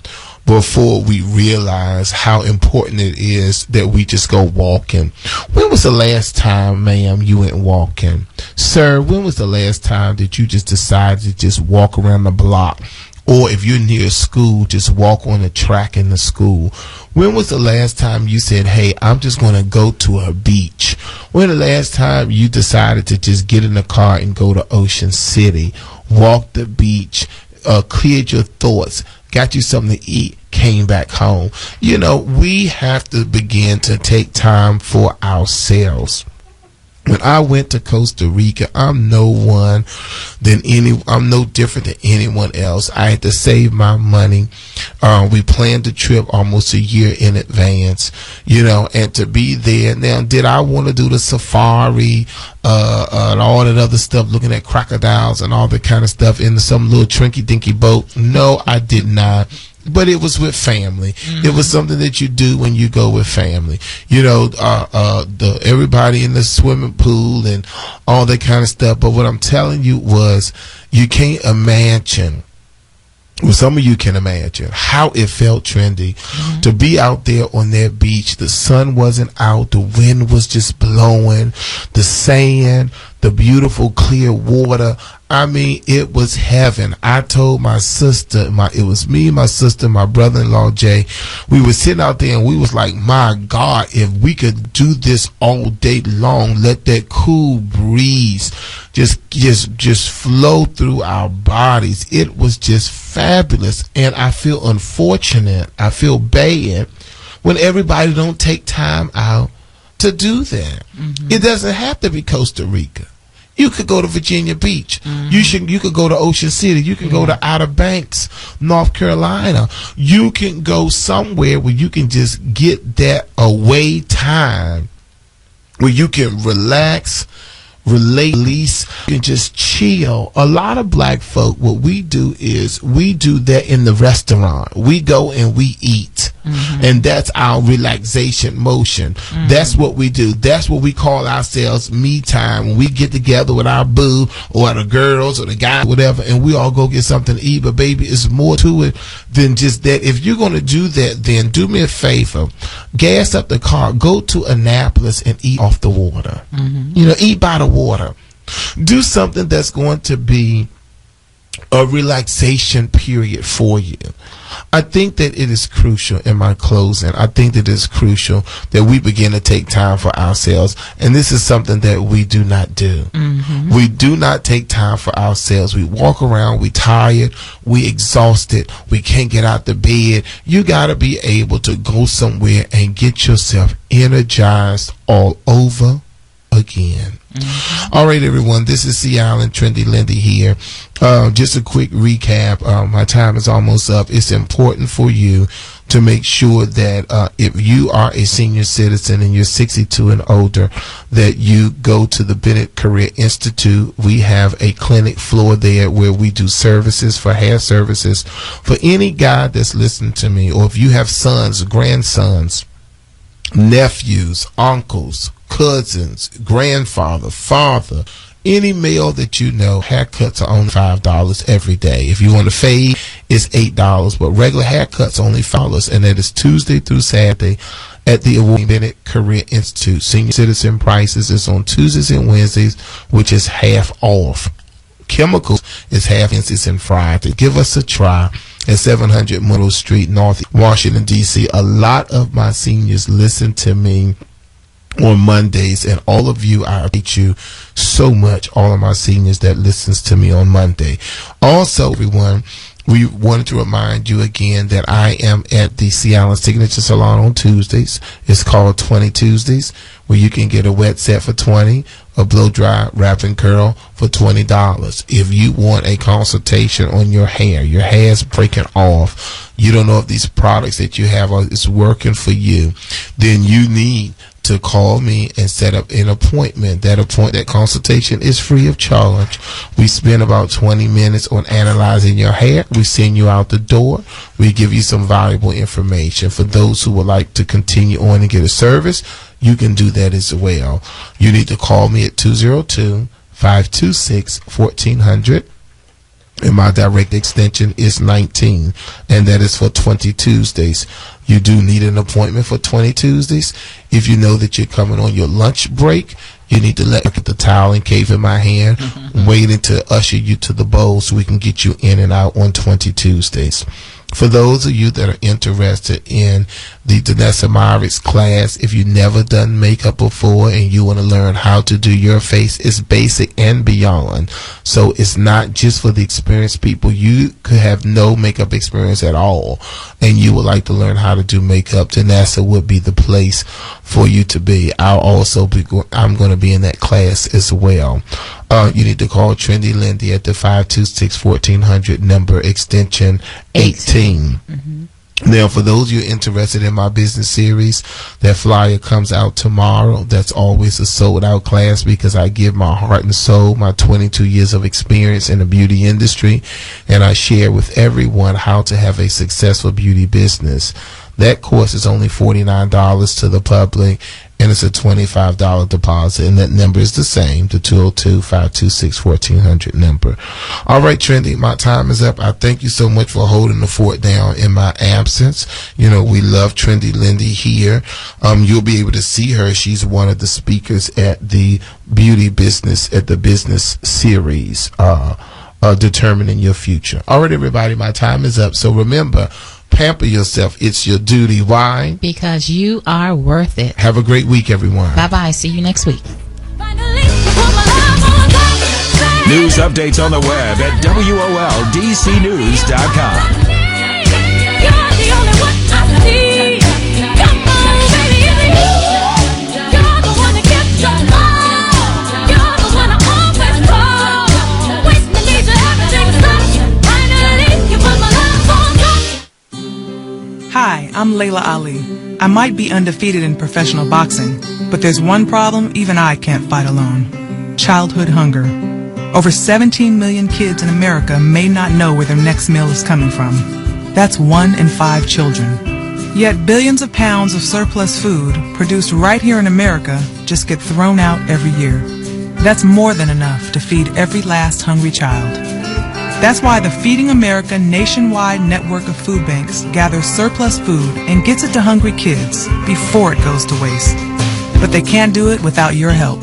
before we realize how important it is that we just go walking. When was the last time, ma'am, you went walking? Sir, when was the last time that you just decided to just walk around the block? Or if you're near school, just walk on the track in the school. When was the last time you said, hey, I'm just going to go to a beach? When the last time you decided to just get in the car and go to Ocean City, walk the beach, cleared your thoughts, got you something to eat, came back home? You know, we have to begin to take time for ourselves. When I went to Costa Rica, I'm no different than anyone else. I had to save my money. We planned the trip almost a year in advance, you know, and to be there. Now, did I want to do the safari, and all that other stuff, looking at crocodiles and all that kind of stuff in some little trinky dinky boat? No, I did not. But it was with family. Mm-hmm. It was something that you do when you go with family. You know, everybody in the swimming pool and all that kind of stuff. But what I'm telling you was, you can't imagine. Well, some of you can imagine how it felt, Trendy, to be out there on that beach. The sun wasn't out. The wind was just blowing. The sand, the beautiful clear water. I mean, it was heaven. I told my sister, it was me, my sister, my brother-in-law, Jay. We were sitting out there and we was like, my God, if we could do this all day long, let that cool breeze just flow through our bodies. It was just fabulous. And I feel unfortunate. I feel bad when everybody don't take time out to do that. Mm-hmm. It doesn't have to be Costa Rica. You could go to Virginia Beach. Mm-hmm. You could go to Ocean City. You can go to Outer Banks, North Carolina. You can go somewhere where you can just get that away time, where you can relax, release, and just chill. A lot of black folk, what we do is we do that in the restaurant. We go and we eat. Mm-hmm. And that's our relaxation motion. Mm-hmm. That's what we do. That's what we call ourselves me time. When we get together with our boo or the girls or the guy, whatever, and we all go get something to eat. But baby, it's more to it than just that. If you're going to do that, then do me a favor. Gas up the car. Go to Annapolis and eat off the water. Mm-hmm. You know, eat by the water. Do something that's going to be a relaxation period for you. I think that it is crucial, in my closing, I think that it is crucial that we begin to take time for ourselves. And this is something that we do not do. Mm-hmm. We do not take time for ourselves. We walk around, we tired, we exhausted, we can't get out the bed. You got to be able to go somewhere and get yourself energized all over again. Mm-hmm. All right, everyone, this is C. Allen, Trendy Lindy here. Just a quick recap. My time is almost up. It's important for you to make sure that if you are a senior citizen and you're 62 and older, that you go to the Bennett Career Institute. We have a clinic floor there where we do services for hair services for any guy that's listening to me, or if you have sons, grandsons, nephews, uncles, cousins, grandfather, father, any male that you know, haircuts are only $5 every day. If you want to fade, it's $8, but regular haircuts only $5, and that is Tuesday through Saturday, at the Award Bennett Career Institute. Senior citizen prices is on Tuesdays and Wednesdays, which is half off. Chemicals is half Wednesdays and Friday. Give us a try at 700 Myrtle Street, North Washington, D.C. A lot of my seniors listen to me on Mondays, and all of you, I appreciate you so much, all of my seniors that listens to me on Monday. Also, everyone, we wanted to remind you again that I am at the Sea Island Signature Salon on Tuesdays. It's called 20 Tuesdays, where you can get a wet set for $20, a blow dry wrap and curl for $20. If you want a consultation on your hair's breaking off, you don't know if these products that you have is working for you, then you need to call me and set up an appointment. That consultation is free of charge. We spend about 20 minutes on analyzing your hair. We send you out the door. We give you some valuable information. For those who would like to continue on and get a service, you can do that as well. You need to call me at 202-526-1400. And my direct extension is 19, and that is for 20 Tuesdays. You do need an appointment for 20 Tuesdays. If you know that you're coming on your lunch break, you need to let me get the towel and cave in my hand, waiting to usher you to the bowl so we can get you in and out on 20 Tuesdays. For those of you that are interested in the Danessa Myrick's class, if you've never done makeup before and you want to learn how to do your face, it's basic and beyond. So it's not just for the experienced people. You could have no makeup experience at all, and you would like to learn how to do makeup. Danessa would be the place for you to be. I'm going to be in that class as well. You need to call Trendy Lindy at the 526-1400 number, extension 18. Now, for those of you interested in my business series, that flyer comes out tomorrow. That's always a sold-out class because I give my heart and soul, my 22 years of experience in the beauty industry, and I share with everyone how to have a successful beauty business. That course is only $49 to the public, and it's a $25 deposit, and that number is the same, the 202-526-1400 number. All right, Trendy, my time is up. I thank you so much for holding the fort down in my absence. You know, we love Trendy Lindy here. You'll be able to see her. She's one of the speakers at the beauty business, at the business series, Determining Your Future. All right, everybody, my time is up. So remember, pamper yourself. It's your duty. Why? Because you are worth it. Have a great week, everyone. Bye-bye. See you next week. News updates on the web at WOLDCnews.com. Hi, I'm Layla Ali. I might be undefeated in professional boxing, but there's one problem even I can't fight alone. Childhood hunger. Over 17 million kids in America may not know where their next meal is coming from. That's 1 in 5 children. Yet billions of pounds of surplus food produced right here in America just get thrown out every year. That's more than enough to feed every last hungry child. That's why the Feeding America nationwide network of food banks gathers surplus food and gets it to hungry kids before it goes to waste. But they can't do it without your help.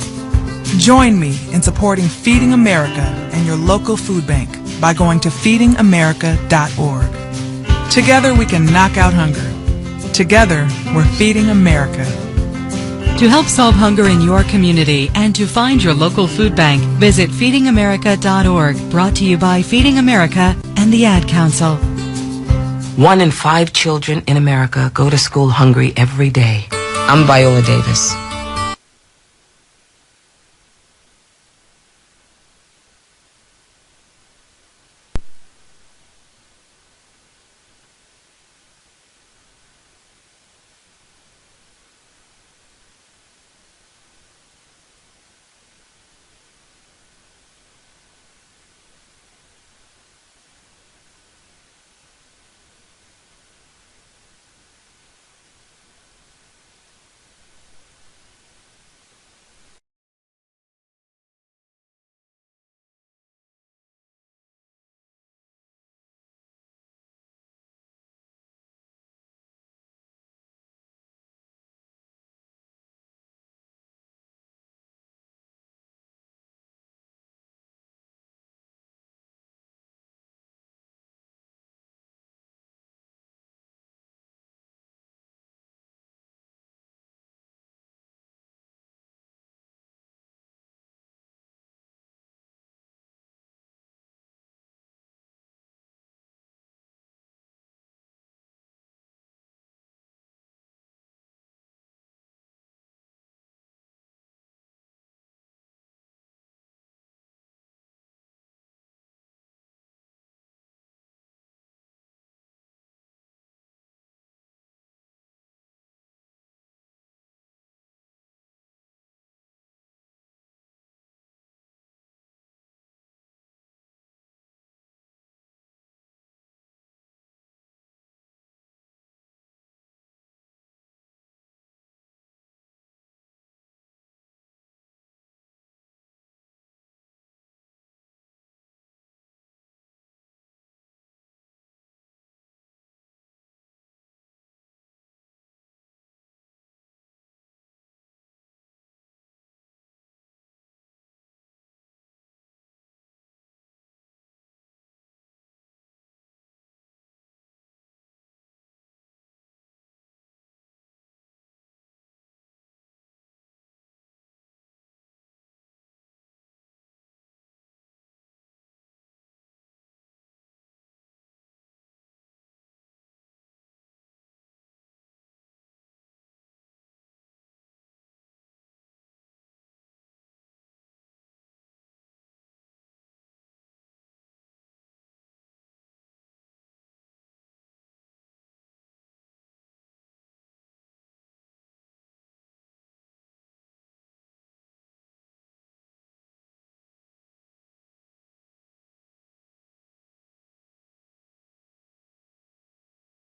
Join me in supporting Feeding America and your local food bank by going to feedingamerica.org. Together we can knock out hunger. Together we're Feeding America. To help solve hunger in your community and to find your local food bank, visit feedingamerica.org. Brought to you by Feeding America and the Ad Council. 1 in 5 children in America go to school hungry every day. I'm Viola Davis.